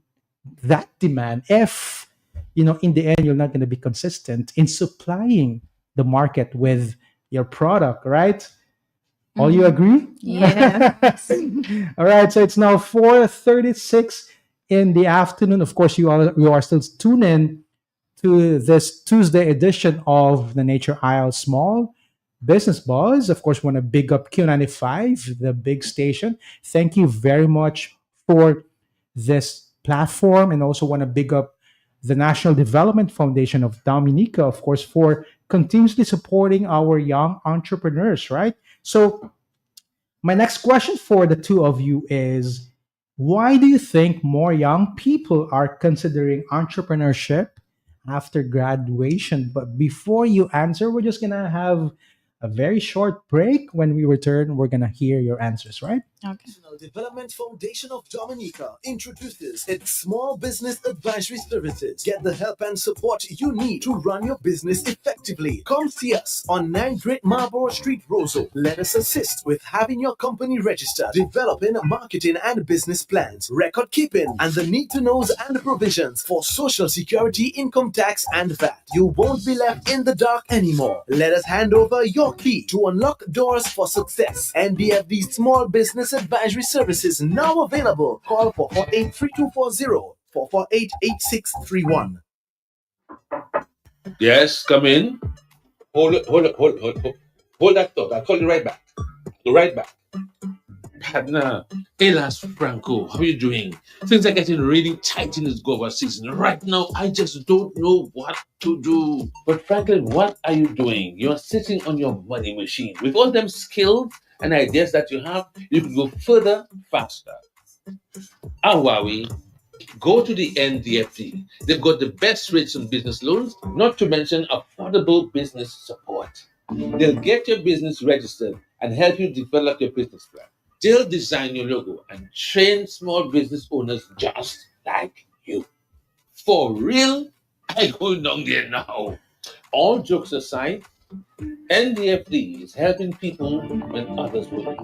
B: that demand if in the end you're not going to be consistent in supplying the market with your product, right? All you
E: Mm-hmm.
B: agree?
E: Yes.
B: All right, so it's now 4:36 in the afternoon. Of course, you are still tuned in to this Tuesday edition of the Nature Isle Small Business Buzz. Of course, want to big up Q95, the big station. Thank you very much for this platform, and also want to big up the National Development Foundation of Dominica, of course, for continuously supporting our young entrepreneurs, right? So My next question for the two of you is, why do you think more young people are considering entrepreneurship after graduation? But before you answer, we're just going to have a very short break. When we return, we're going to hear your answers, right?
E: Okay.
A: National Development Foundation of Dominica introduces its small business advisory services. Get the help and support you need to run your business effectively. Come see us on 9 Great Marlborough Street, Roseau. Let us assist with having your company registered, developing marketing and business plans, record keeping, and the need to knows and provisions for social security, income tax, and VAT. You won't be left in the dark anymore. Let us hand over your key to unlock doors for success. NDFD Small Business Advisory Services now available. Call 448-3240, 448-8631.
C: Yes, come in. Hold that thought. I'll call you right back. Right back. Partner, Elas Franco, how are you doing? Things are getting really tight in this Gova season. Right now, I just don't know what to do. But Franklin, what are you doing? You're sitting on your money machine. With all them skills and ideas that you have, you could go further, faster. Huawei, go to the NDFD. They've got the best rates on business loans, not to mention affordable business support. They'll get your business registered and help you develop your business plan. They'll design your logo and train small business owners just like you. For real? I go down there now. All jokes aside, NDFD is helping people when others wouldn't.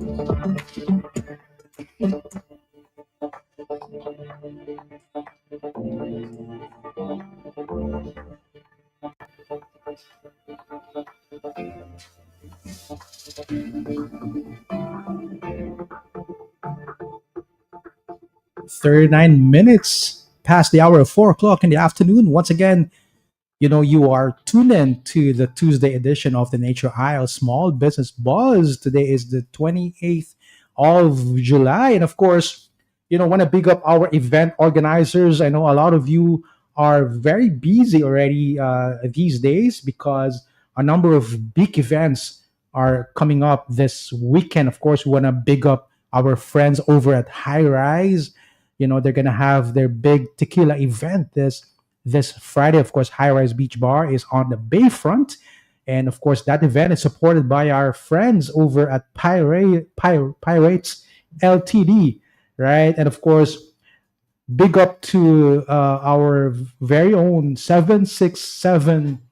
B: 39 minutes past the hour of 4 o'clock in the afternoon. Once again, you are tuned in to the Tuesday edition of the Nature Isle Small Business Buzz. Today is the 28th of July. And of course, want to big up our event organizers. I know a lot of you are very busy already these days because a number of big events are coming up this weekend. Of course, we want to big up our friends over at High Rise. They're going to have their big tequila event this Friday. Of course, High Rise Beach Bar is on the Bayfront. And of course, that event is supported by our friends over at Pirates LTD, right? And of course, big up to our very own 767,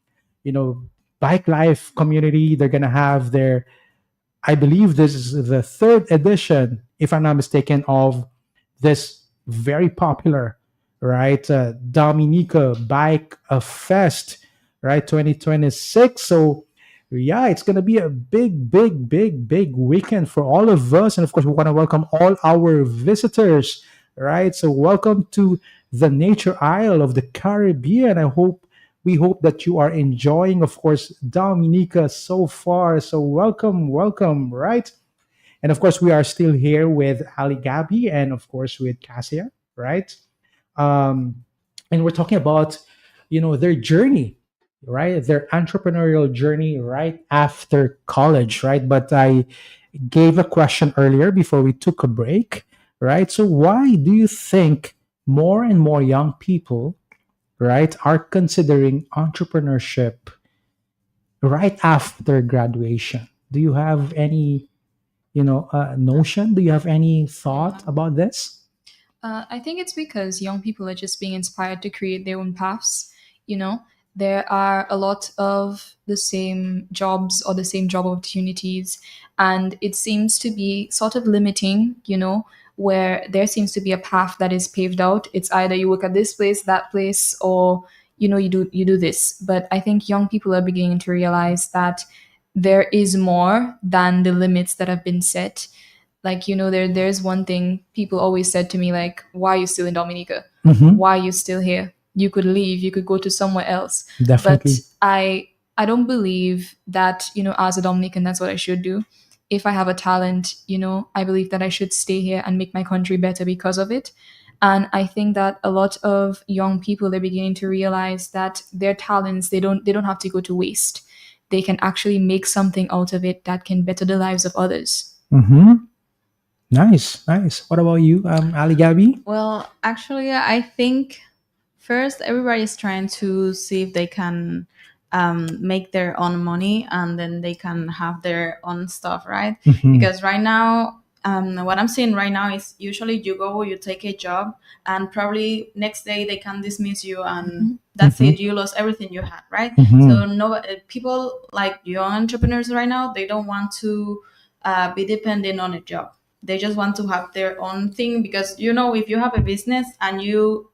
B: Bike Life community. They're going to have their, I believe this is the third edition, if I'm not mistaken, of this very popular, right, Dominica Bike Fest, right, 2026. So, yeah, it's going to be a big, big, big, big weekend for all of us. And of course, we want to welcome all our visitors, right? So, welcome to the Nature Isle of the Caribbean. We hope that you are enjoying, of course, Dominica so far. So, welcome, right? And of course, we are still here with Ali Gabby and of course with Cassia, right? Um, and we're talking about, their journey, right? Their entrepreneurial journey right after college, right? But I gave a question earlier before we took a break, right? So why do you think more and more young people, right, are considering entrepreneurship right after graduation? Do you have any notion? Do you have any thought about this?
D: I think it's because young people are just being inspired to create their own paths. You know, there are a lot of the same jobs or the same job opportunities, and it seems to be sort of limiting, where there seems to be a path that is paved out. It's either you work at this place, that place, or you do this. But I think young people are beginning to realize that there is more than the limits that have been set. Like, there's one thing people always said to me, like, why are you still in Dominica?
B: Hmm.
D: Why are you still here? You could leave, you could go to somewhere else. But
B: Definitely.
D: I don't believe that, as a Dominican, that's what I should do. If I have a talent, I believe that I should stay here and make my country better because of it. And I think that a lot of young people, they're beginning to realize that their talents, they don't have to go to waste. They can actually make something out of it that can better the lives of others.
B: Hmm. Nice, nice. What about you, Ali Gabby?
E: Well, actually, I think first everybody is trying to see if they can make their own money and then they can have their own stuff, right?
B: Mm-hmm.
E: Because right now, what I'm seeing right now is usually you go, you take a job, and probably next day they can dismiss you, and that's
B: Mm-hmm.
E: it. You lost everything you had, right?
B: Mm-hmm.
E: So no, people like young entrepreneurs right now, they don't want to be dependent on a job. They just want to have their own thing because if you have a business and you're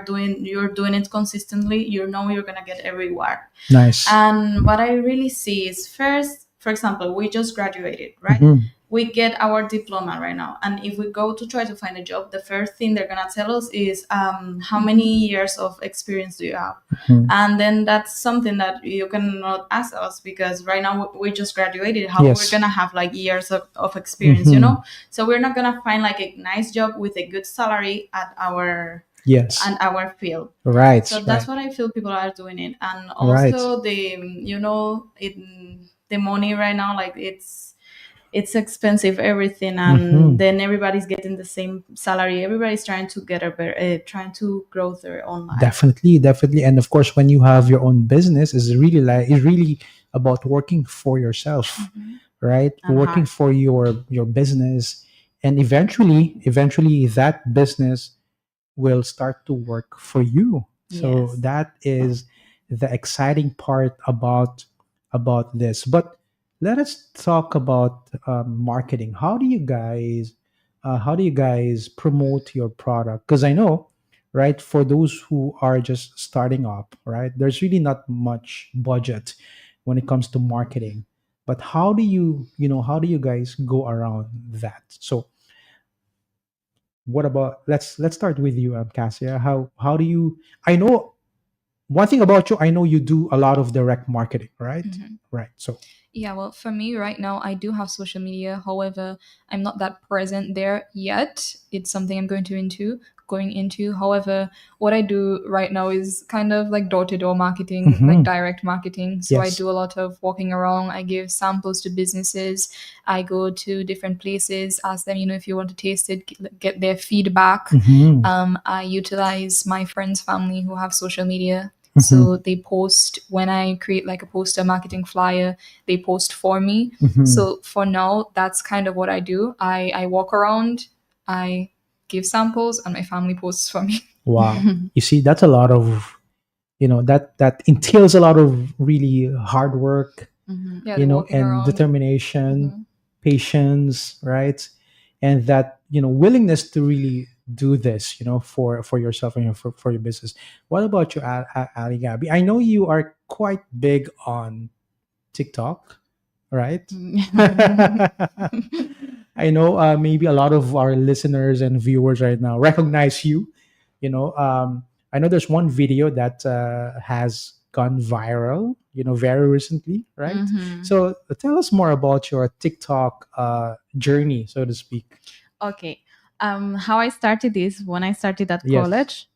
E: doing it consistently, you're gonna get a reward.
B: Nice.
E: And what I really see is first, for example, we just graduated, right?
B: Mm-hmm.
E: We get our diploma right now. And if we go to try to find a job, the first thing they're going to tell us is how many years of experience do you have?
B: Mm-hmm.
E: And then that's something that you cannot ask us because right now we just graduated. How
B: Yes.
E: we're going to have like years of experience,
B: Mhm.
E: So we're not going to find like a nice job with a good salary at our
B: Yes.
E: and our field.
B: Right.
E: So that's
B: right.
E: what I feel people are doing it. And
B: Right.
E: also the money right now, like it's expensive everything, and
B: Mhm.
E: then everybody's getting the same salary. Everybody's trying to get a better, trying to grow their own life.
B: Definitely, definitely. And of course, when you have your own business, is really about working for yourself, right?
E: And
B: Working
E: hard.
B: for your business, and eventually that business will start to work for you. So
E: Yes.
B: that is the exciting part about this. But let us talk about marketing. How do you guys promote your product? Because I know, right, for those who are just starting up, right, there's really not much budget when it comes to marketing. But how do you guys go around that? So what about let's start with you, Cassia. How do you? I know one thing about you. I know you do a lot of direct marketing, right?
D: Mhm.
B: Right. So
D: Yeah, well, for me right now, I do have social media. However, I'm not that present there yet. It's something I'm going into. However, what I do right now is kind of like door-to-door marketing, like
B: Mhm.
D: direct marketing. So I
B: Yes.
D: do a lot of walking around. I give samples to businesses. I go to different places, ask them, if you want to taste it, get their feedback.
B: Mhm.
D: I utilize my friends' family who have social media.
B: Mhm.
D: So they post when I create like a poster marketing flyer, they post for me.
B: Mhm.
D: So for now, that's kind of what I do. I walk around, I give samples, and my family posts for me.
B: Wow. You see, that's a lot of that entails a lot of really hard work,
D: Yeah, the walking
B: and
D: around.
B: determination,
D: Mhm.
B: patience, right? And that willingness to really do this, for yourself and for your business. What about you, Ali Gabby? I know you are quite big on TikTok, right? I know maybe a lot of our listeners and viewers right now recognize you. I know there's one video that has gone viral, very recently, right?
E: Mhm.
B: So tell us more about your TikTok journey, so to speak.
E: Okay. How I started is when I started at
B: Yes.
E: college.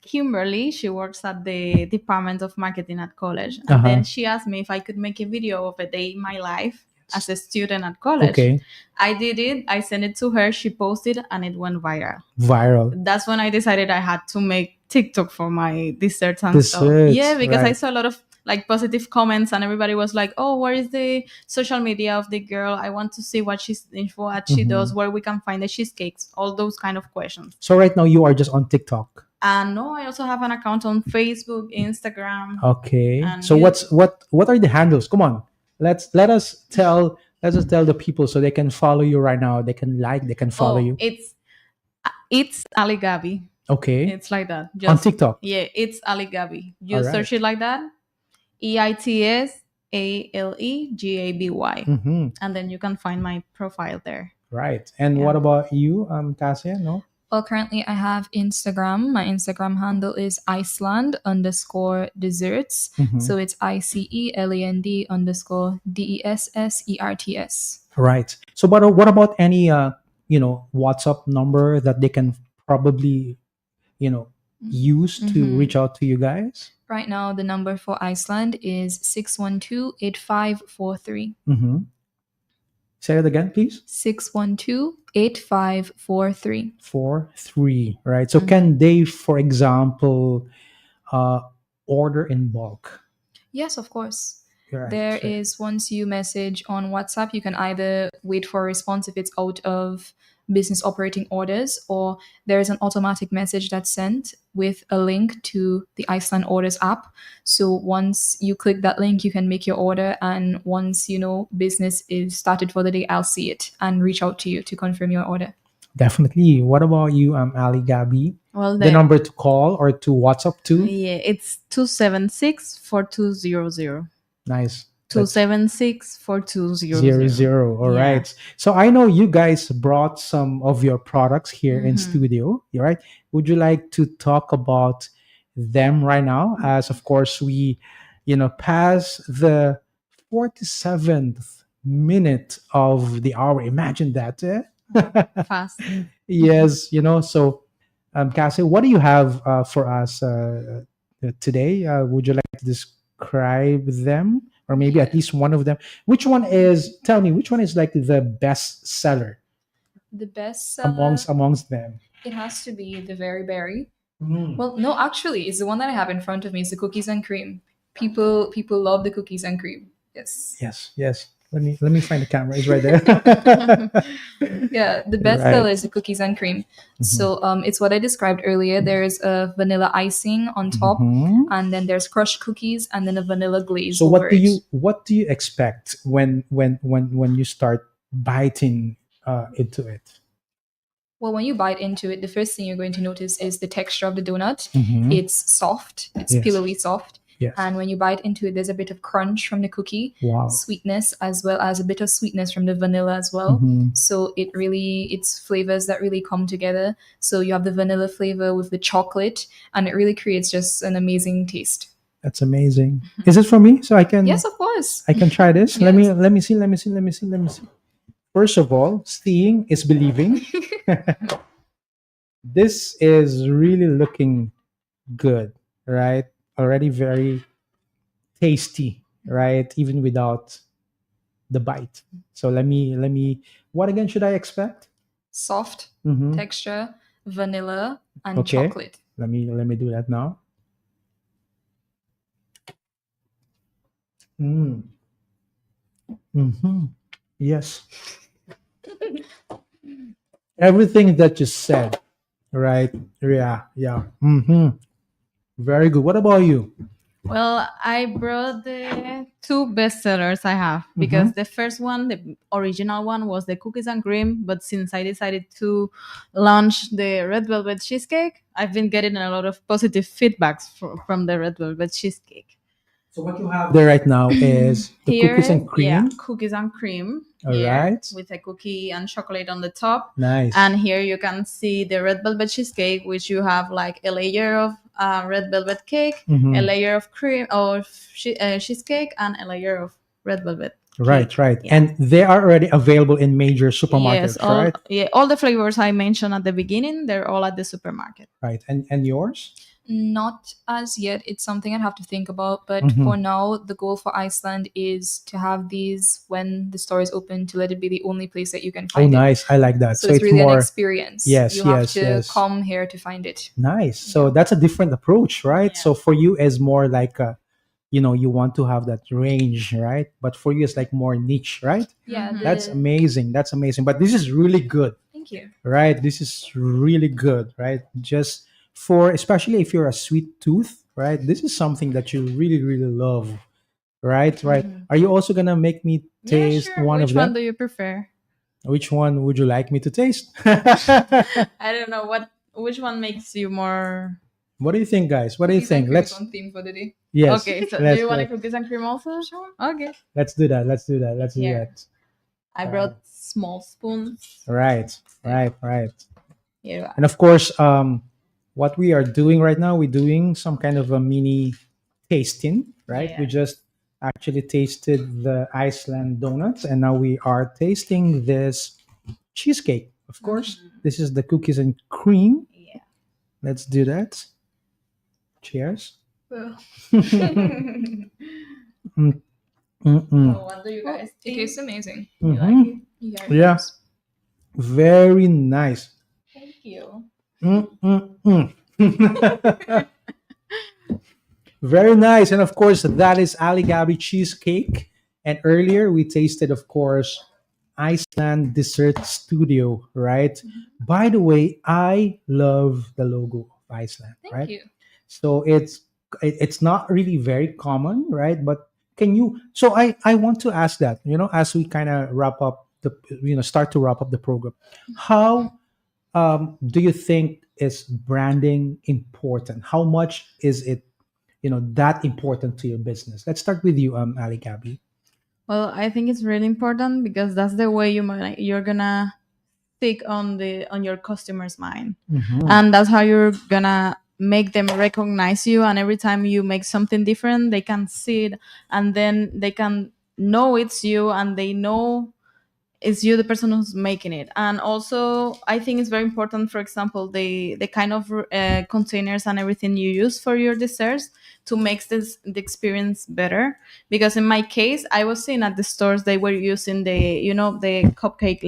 E: Kimberly, she works at the department of marketing at college, and
B: Uh-huh.
E: then she asked me if I could make a video of a day in my life as a student at college.
B: Okay.
E: I did it. I sent it to her. She posted, and it went viral.
B: Viral.
E: That's when I decided I had to make TikTok for my desserts and stuff.
B: Desserts,
E: Yeah, because I
B: right.
E: saw a lot of like positive comments, and everybody was like, "Oh, where is the social media of the girl? I want to see what she does,
B: Mhm.
E: where we can find the cheesecakes, all those kind of questions."
B: So right now you are just on TikTok.
E: And no, I also have an account on Facebook, Instagram,
B: Okay.
E: and
B: So what are the handles? Come on. Let us tell the people so they can follow you right now. They can follow
E: oh,
B: you.
E: it's Ali Gabi.
B: Okay.
E: It's like that.
B: On
E: Just
B: TikTok.
E: yeah, it's Ali Gabi.
B: All
E: You
B: right.
E: search it like that. EITSALEGABY.
B: Mm-hmm.
E: And then you can find my profile there.
B: Right. And
E: Yeah.
B: what about you, Cassia? No?
D: Well, currently I have Instagram. My Instagram handle is Iceland_desserts.
B: Mm-hmm.
D: So it's ICELAND_DESSERTS.
B: Right. So but what about any WhatsApp number that they can probably, use to reach out to you guys?
D: Right now, the number for Iceland is 612-8543.
B: Mm-hmm. Say it again, please.
D: 612-8543.
B: 4 3. Right. So can they, for example, uh, order in bulk?
D: Yes, of course.
B: Right.
D: There
B: So,
D: is, once you message on WhatsApp, you can either wait for a response if it's out of business operating orders, or there is an automatic message that's sent with a link to the Iceland Orders app. So once you click that link, you can make your order. And once business is started for the day, I'll see it and reach out to you to confirm your order.
B: definitely. What about you, Ali Gabi?
E: Well,
B: The number to call or to WhatsApp to?
E: yeah, it's 276-4200.
B: Nice. That's
E: 276-4200.
B: 00. All
E: Yeah.
B: right. So I know you guys brought some of your products here in studio. All right. Would you like to talk about them right now? As of course we, pass the 47th minute of the hour. Imagine that. Eh?
E: Fast.
B: Yes. So Cassie, what do you have for us today? Would you like to describe them, or maybe at least one of them? Which one is? Tell me, which one is like the best seller
D: The best seller,
B: amongst them?
D: it has to be the Very Berry.
B: Mm.
D: Well, no, actually, it's the one that I have in front of me. It's the cookies and cream. People love the cookies and cream. Yes.
B: Yes, yes. Let me find the camera. It's right there.
D: Yeah, the best
B: Right.
D: seller is the cookies and cream. So it's what I described earlier. There's a vanilla icing on top,
B: Mhm.
D: and then there's crushed cookies, and then a vanilla glaze.
B: So
D: over it.
B: what do you expect when you start biting into it?
D: Well, when you bite into it, the first thing you're going to notice is the texture of the donut.
B: Mhm.
D: It's soft. It's
B: Yes.
D: pillowy soft.
B: Yes.
D: And when you bite into it, there's a bit of crunch from the cookie,
B: Wow.
D: sweetness, as well as a bit of sweetness from the vanilla as well.
B: Mhm.
D: So it's flavors that really come together. So you have the vanilla flavor with the chocolate, and it really creates just an amazing taste.
B: That's amazing. Is it for me? So I can
D: Yes, of course.
B: I can try this. Let
D: Yes.
B: me see. First of all, seeing is believing. This is really looking good, right? Already very tasty, right? Even without the bite. So let me what again should I expect?
D: Soft
B: Mhm.
D: texture, vanilla, and
B: Okay.
D: chocolate.
B: Let me do that now. Mm. Hmm. Yes. Everything that you said, right? Yeah, yeah. Very good. What about you?
E: Well, I brought the two bestsellers I have because the first one, the original one, was the cookies and cream. But since I decided to launch the red velvet cheesecake, I've been getting a lot of positive feedbacks from the red velvet cheesecake.
B: So what you have there right now is the
E: Here,
B: cookies and cream.
E: yeah, cookies and cream.
B: All
E: here,
B: right.
E: with a cookie and chocolate on the top.
B: Nice.
E: And here you can see the red velvet cheesecake, which you have like a layer of red velvet cake, a layer of cream or cheesecake, and a layer of red velvet.
B: Right,
E: cake.
B: right.
E: Yeah.
B: And they are already available in major supermarkets,
E: Yes, all,
B: right?
E: yeah, all the flavors I mentioned at the beginning, they're all at the supermarket.
B: Right. And yours?
D: Not as yet. It's something I'd have to think about. But for now, the goal for Iceland is to have these when the store is open, to let it be the only place that you can
B: Oh,
D: find it.
B: nice. I like that.
D: So it's really
B: more
D: an experience.
B: Yes,
D: You have
B: yes,
D: to
B: yes.
D: come here to find it.
B: Nice. So that's a different approach, right?
E: Yeah.
B: So for you is more like you want to have that range, right? But for you it's like more niche, right?
D: Yeah,
B: That's amazing. That's amazing. But this is really good,
D: Thank you.
B: right? This is really good, right? Just for, especially if you're a sweet tooth, right? This is something that you really, really love, right? Right. Are you also gonna make me taste
E: yeah, sure.
B: one
E: Which
B: of them?
E: one do you prefer?
B: Which one would you like me to taste?
E: I don't know which one makes you more.
B: What do you think, guys? What do you
D: Cookies and
B: think?
D: cream is
B: Let's
D: on theme for the day.
B: yes.
E: Okay, so do
B: let's,
E: you want a
B: let's,
E: cookies and cream also? Sure. Okay.
B: let's do that. Let's do that. Let's do
E: Here.
B: that.
E: I brought small spoons.
B: Right. Right. Right.
E: Here you are.
B: And of course, what we are doing right now, we're doing some kind of a mini tasting, right?
E: Yeah.
B: We just actually tasted the Iceland donuts, and now we are tasting this cheesecake. Of course, this is the cookies and cream.
E: Yeah.
B: Let's do that. Cheers.
D: Well,
B: Mm, mm-mm.
E: So what do you guys
D: it
E: think?
D: tastes amazing.
E: You like
B: Mhm.
E: it?
D: Yeah.
B: Yeah, very nice.
D: Thank you.
B: Mm. Very nice. And of course, that is Ali Gabi cheesecake. And earlier we tasted, of course, Iceland Dessert Studio, right? By the way, I love the logo of Iceland,
D: Thank
B: right?
D: you.
B: So it's not really very common, right? But can you? So I want to ask that, as we kind of wrap up start to wrap up the program, how do you think is branding important? How much is it that important to your business? Let's start with you, Ali Gabby.
E: Well, I think it's really important because that's the way you're gonna stick on your customer's mind,
B: Mhm.
E: and that's how you're gonna make them recognize you. And every time you make something different, they can see it, and then they can know it's you, and they know it's you, the person who's making it. And also I think it's very important, for example, the kind of containers and everything you use for your desserts to make the experience better. Because in my case, I was seeing at the stores they were using the cupcake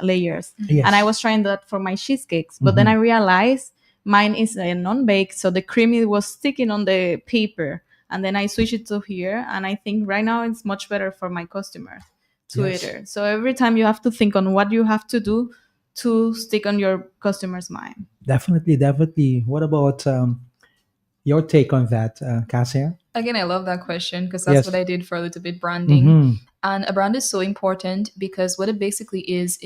E: layers, and I
B: Yes.
E: was trying that for my cheesecakes, but then I realized mine is a non-bake, so the creamy was sticking on the paper, and then I switched it to here, and I think right now it's much better for my customers
B: Yes.
E: Twitter. So every time you have to think on what you have to do to stick on your customer's mind.
B: Definitely, definitely. What about your take on that, Cassia?
D: Again, I love that question because that's
B: Yes.
D: what I did for a little bit branding.
B: Mm-hmm.
D: And a brand is so important because what it basically is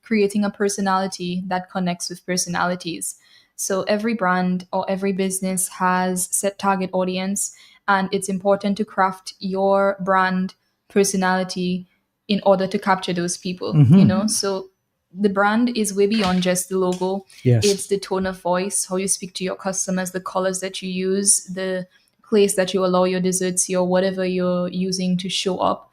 D: creating a personality that connects with personalities. So every brand or every business has set target audience, and it's important to craft your brand personality in order to capture those people,
B: Mhm.
D: So the brand is way beyond just the logo.
B: Yes.
D: It's the tone of voice, how you speak to your customers, the colors that you use, the place that you allow your desserts, or whatever you're using to show up.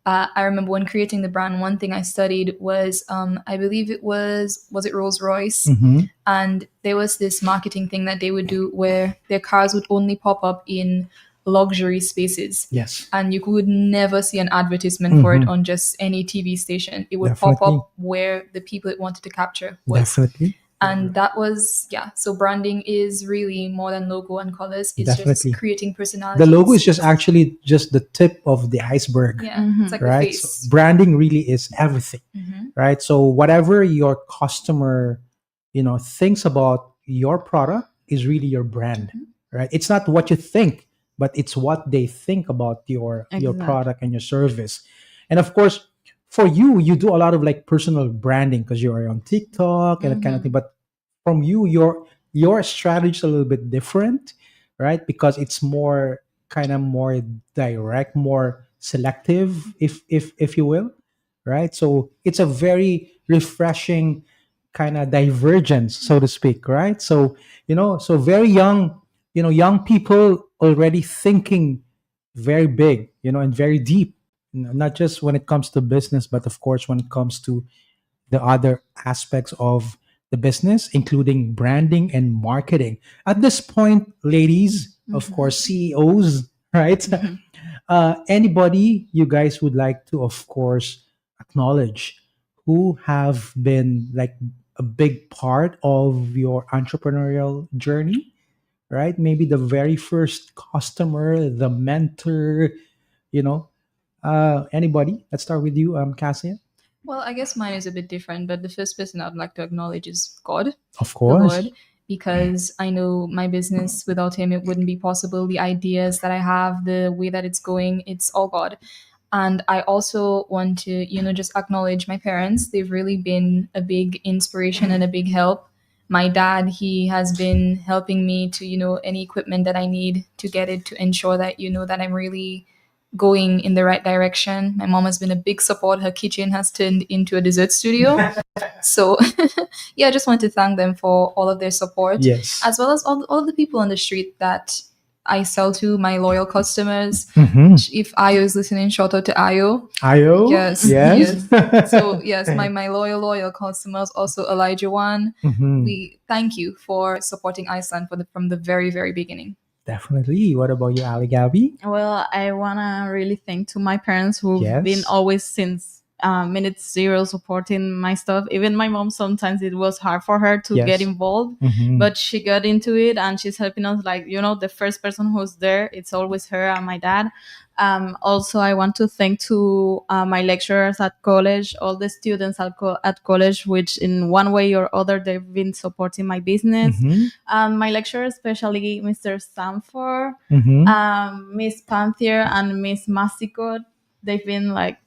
D: I remember when creating the brand, one thing I studied was, I believe was it Rolls Royce,
B: Mm-hmm.
D: and there was this marketing thing that they would do where their cars would only pop up in luxury spaces,
B: Yes.
D: and you could never see an advertisement for it
B: Mhm.
D: on just any TV station. It would pop
B: Definitely.
D: up where the people it wanted to capture was.
B: Definitely.
D: And that was, yeah, so branding is really more than logo and colors. It's
B: Definitely.
D: just creating personality.
B: The logo is just actually just the tip of the iceberg,
D: Yeah, it's like the
B: right? So
D: face.
B: branding really is everything,
D: Mhm.
B: right? So whatever your customer, thinks about your product is really your brand, right? It's not what you think, but it's what they think about your
E: Exactly.
B: product and your service. And of course, for you, you do a lot of like personal branding because you're on TikTok and that kind of thing. But from you, your strategy is a little bit different, right? Because it's more kind of more direct, more selective, if you will, right? So it's a very refreshing kind of divergence, so to speak, right? So so very young, young people already thinking very big, and very deep, not just when it comes to business, but of course when it comes to the other aspects of the business, including branding and marketing. At this point, ladies, of course, CEOs, right? Anybody you guys would like to, of course, acknowledge who have been like a big part of your entrepreneurial journey, right? Maybe the very first customer, the mentor, you know, anybody? Let's start with you, Cassia.
D: Well, I guess mine is a bit different, but the first person I'd like to acknowledge is God,
B: Of
D: the
B: course.
D: Lord, because I know my business without Him, it wouldn't be possible. The ideas that I have, the way that it's going, it's all God. And I also want to, just acknowledge my parents. They've really been a big inspiration and a big help. My dad, he has been helping me to, any equipment that I need to get it to ensure that, that I'm really going in the right direction. My mom has been a big support. Her kitchen has turned into a dessert studio. So, yeah, I just want to thank them for all of their support,
B: Yes.
D: as well as all of the people on the street that I sell to, my loyal customers.
B: Mm-hmm.
D: If Ayo is listening, shout out to Ayo.
B: Ayo.
D: Yes,
B: Yes.
D: yes. So, yes, my loyal customers, also Elijah One.
B: Mhm.
D: We thank you for supporting Iceland from the very, very beginning.
B: Definitely. What about you, Ali Gabby?
E: Well, I wanna really thank to my parents who've
B: Yes.
E: been always since minute zero supporting my stuff. Even my mom, sometimes it was hard for her to get
B: Yes.
E: involved,
B: Hmm.
E: but she got into it and she's helping us. Like, the first person who's there, it's always her and my dad. Also, I want to thank to my lecturers at college, all the students at college, which in one way or other they've been supporting my business.
B: Hmm.
E: My lecturer, especially Mr. Sanford,
B: Hmm.
E: Miss Panther, and Miss Masicot, they've been like,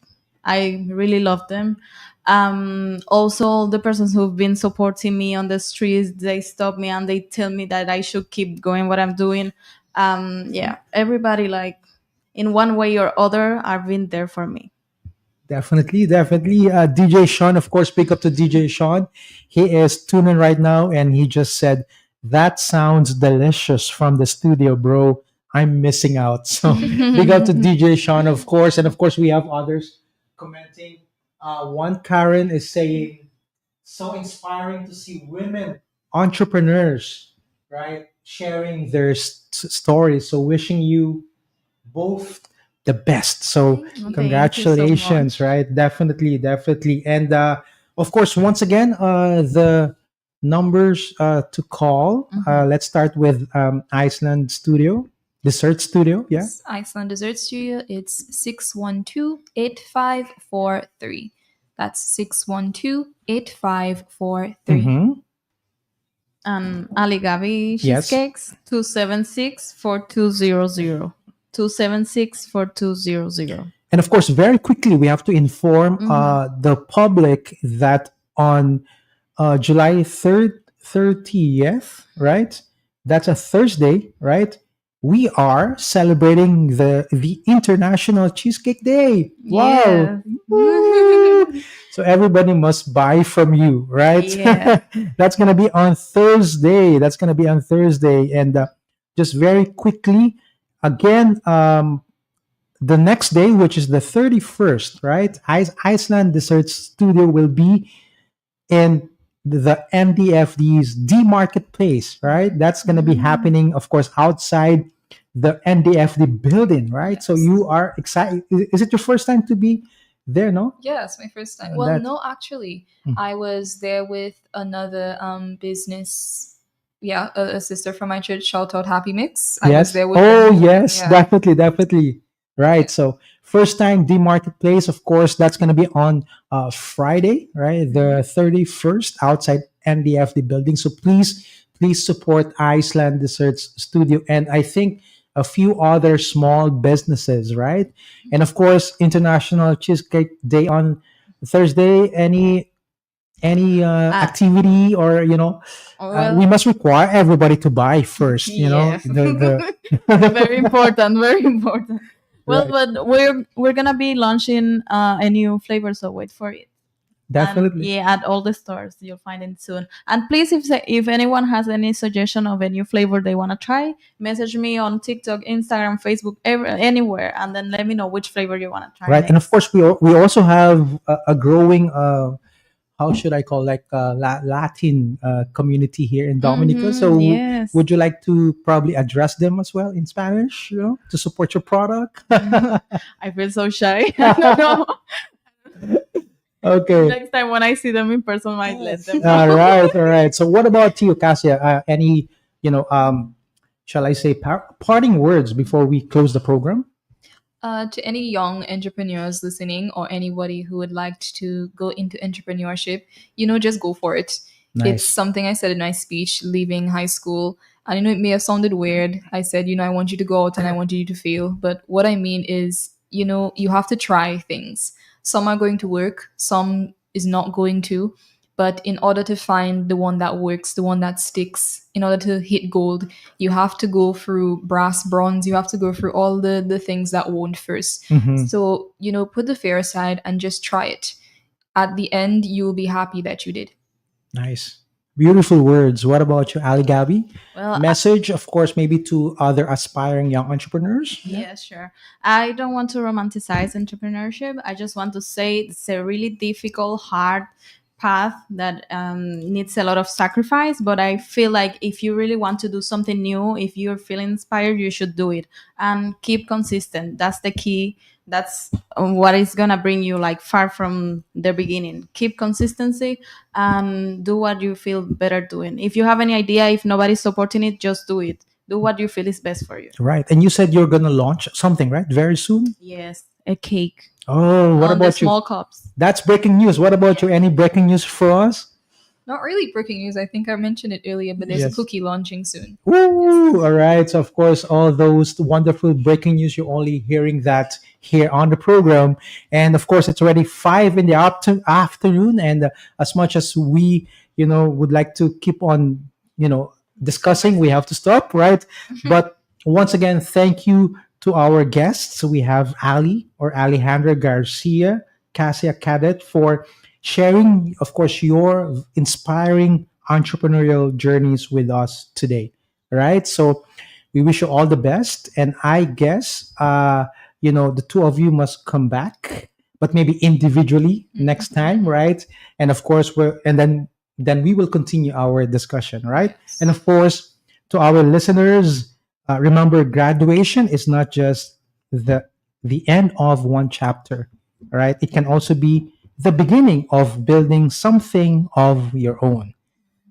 E: I really love them. Also, the persons who've been supporting me on the streets, they stop me and they tell me that I should keep going what I'm doing. Yeah, everybody, like, in one way or other, have been there for me.
B: Definitely, definitely. DJ Sean, of course, pick up to DJ Sean. He is tuning right now, and he just said, "That sounds delicious from the studio, bro. I'm missing out." So, big up to DJ Sean, of course, and of course, we have others commenting. One Karen is saying, "So inspiring to see women entrepreneurs, right, sharing their stories. So, wishing you both the best. So
E: Thank you so
B: congratulations,
E: much.
B: right? Definitely, definitely. And of course, once again, the numbers to call. Let's start with Iceland Studio, Dessert Studio. Yeah.
D: Yes, Iceland Dessert Studio. It's 612-8543. That's 612-8543.
B: Mm-hmm.
E: Aligabi
B: Yes.
E: Cheesecakes, 276-4200. 276-4200.
B: And of course, very quickly, we have to inform the public that on July 3rd, 30th, right? That's a Thursday, right? We are celebrating the International Cheesecake Day. Wow.
E: Yeah.
B: Woo! So everybody must buy from you, right?
E: Yeah.
B: That's going to be on Thursday. That's going to be on Thursday. And just very quickly, again, the next day, which is the 31st, right? Iceland Dessert Studio will be in the NDFD's D Marketplace, right? That's going to be happening, of course, outside the NDFD building, right? So
D: Yes.
B: you are excited. Is it your first time to be there? No,
D: Yes, my first time. Well,
B: that.
D: no, actually, I was there with another business. Yeah, a sister from my church. Shout out Happy Mix. I was
B: Yes.
D: there with
B: Oh,
D: them.
B: yes,
D: Yeah.
B: definitely, definitely. Right. So first time D Marketplace, of course, that's going to be on Friday, right? The 31st outside NDFD building. So please, please support Iceland Desserts Studio. And I think a few other small businesses, right? And of course, International Cheesecake Day on Thursday. Any
E: Uh,
B: activity, or we
E: well,
B: must require everybody to buy first,
E: yes.
B: the
E: Very important, very important. Well,
B: right,
E: but we're gonna be launching a new flavor, so wait for it. And
B: definitely.
E: yeah, at all the stores you'll find it soon. And please, if anyone has any suggestion of a new flavor they want to try, message me on TikTok, Instagram, Facebook, anywhere, and then let me know which flavor you want to try
B: Right, and of
E: next.
B: course we also have a growing how should I call, like Latin community here in Dominica. So
E: Yes.
B: would you like to probably address them as well in Spanish, to support your product?
E: I feel so shy. I don't know.
B: Okay.
E: Next time when I see them in person, might let them know.
B: All right, all right. So what about you, Cassia? Any, shall I say, parting words before we close the program?
D: To any young entrepreneurs listening, or anybody who would like to go into entrepreneurship, just go for it. It's
B: Nice.
D: something I said in my speech leaving high school. And it may have sounded weird. I said, I want you to go out and I want you to fail. But what I mean is, you have to try things. Some are going to work, some is not going to. But in order to find the one that works, the one that sticks, in order to hit gold, you have to go through brass, bronze, you have to go through all the things that won't first.
B: Hmm.
D: So, put the fear aside and just try it. At the end, you'll be happy that you did.
B: Nice. Beautiful words. What about you, Ali Gabby?
E: Well,
B: Message, of course, maybe to other aspiring young entrepreneurs.
E: yeah, sure. I don't want to romanticize entrepreneurship. I just want to say it's a really difficult, hard path that needs a lot of sacrifice. But I feel like if you really want to do something new, if you're feeling inspired, you should do it and keep consistent. That's the key That's what is gonna bring you like far from the beginning. Keep consistency and do what you feel better doing. If you have any idea, if nobody's supporting it, just do it. Do what you feel is best for you.
B: Right. And you said you're going to launch something, right? Very soon?
E: Yes, a cake
B: Oh, what
E: on the
B: about you?
E: small cups.
B: That's breaking news. What about you? Any breaking news for us?
D: Not really breaking news. I think I mentioned it earlier, but there's a
B: Yes.
D: cookie launching soon.
B: Woo! All right. So, of course, all those wonderful breaking news, you're only hearing that here on the program. And of course, it's already 5 in the afternoon. And as much as we, would like to keep on, discussing, we have to stop, right? But once again, thank you to our guests. So we have Ali or Alejandra Garcia, Cassia Cadet, for sharing, of course, your inspiring entrepreneurial journeys with us today. Right. So we wish you all the best. And I guess, the two of you must come back, but maybe individually next time. Right. And of course, then we will continue our discussion. Right. And of course, to our listeners, remember graduation is not just the end of one chapter. Right. It can also be the beginning of building something of your own,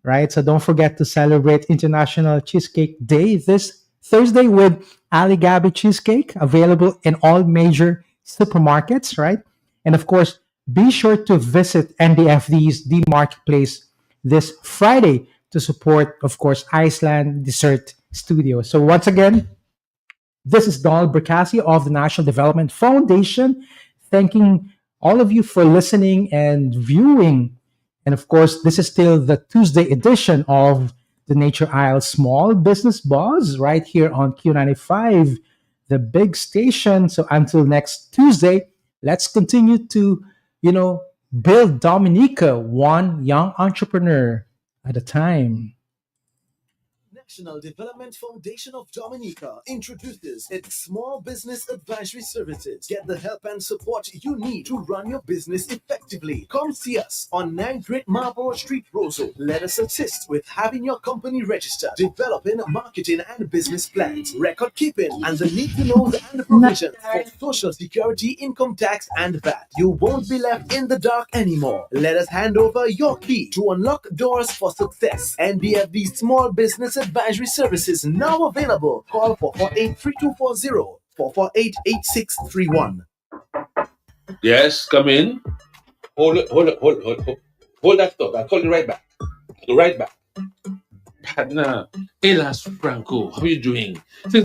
B: right? So don't forget to celebrate International Cheesecake Day this Thursday with Ali Gabi Cheesecake, available in all major supermarkets, right? And of course, be sure to visit NDFD's D Marketplace this Friday to support, of course, Iceland Dessert Studio. So once again, this is Donald Bercassi of the National Development Foundation, thanking all of you for listening and viewing. And of course, this is still the Tuesday edition of the Nature Isle Small Business Buzz right here on Q95, the big station. So until next Tuesday, let's continue to, build Dominica one young entrepreneur at a time.
A: National Development Foundation of Dominica introduces its Small Business Advisory Services. Get the help and support you need to run your business effectively. Come see us on 9 Great Marlborough Street, Roseau. Let us assist with having your company registered, developing marketing and business plans, record keeping, and the need to knows and the provisions for Social Security, income tax, and VAT. You won't be left in the dark anymore. Let us hand over your key to unlock doors for success. NBFB Small Business Advisory Services now available. Call 448-3240, 448-8631.
C: Yes, come in. Hold it, hold it, hold that thought. I'll call you right back. I'll be right back. Partner, Elas Franco, how are you doing?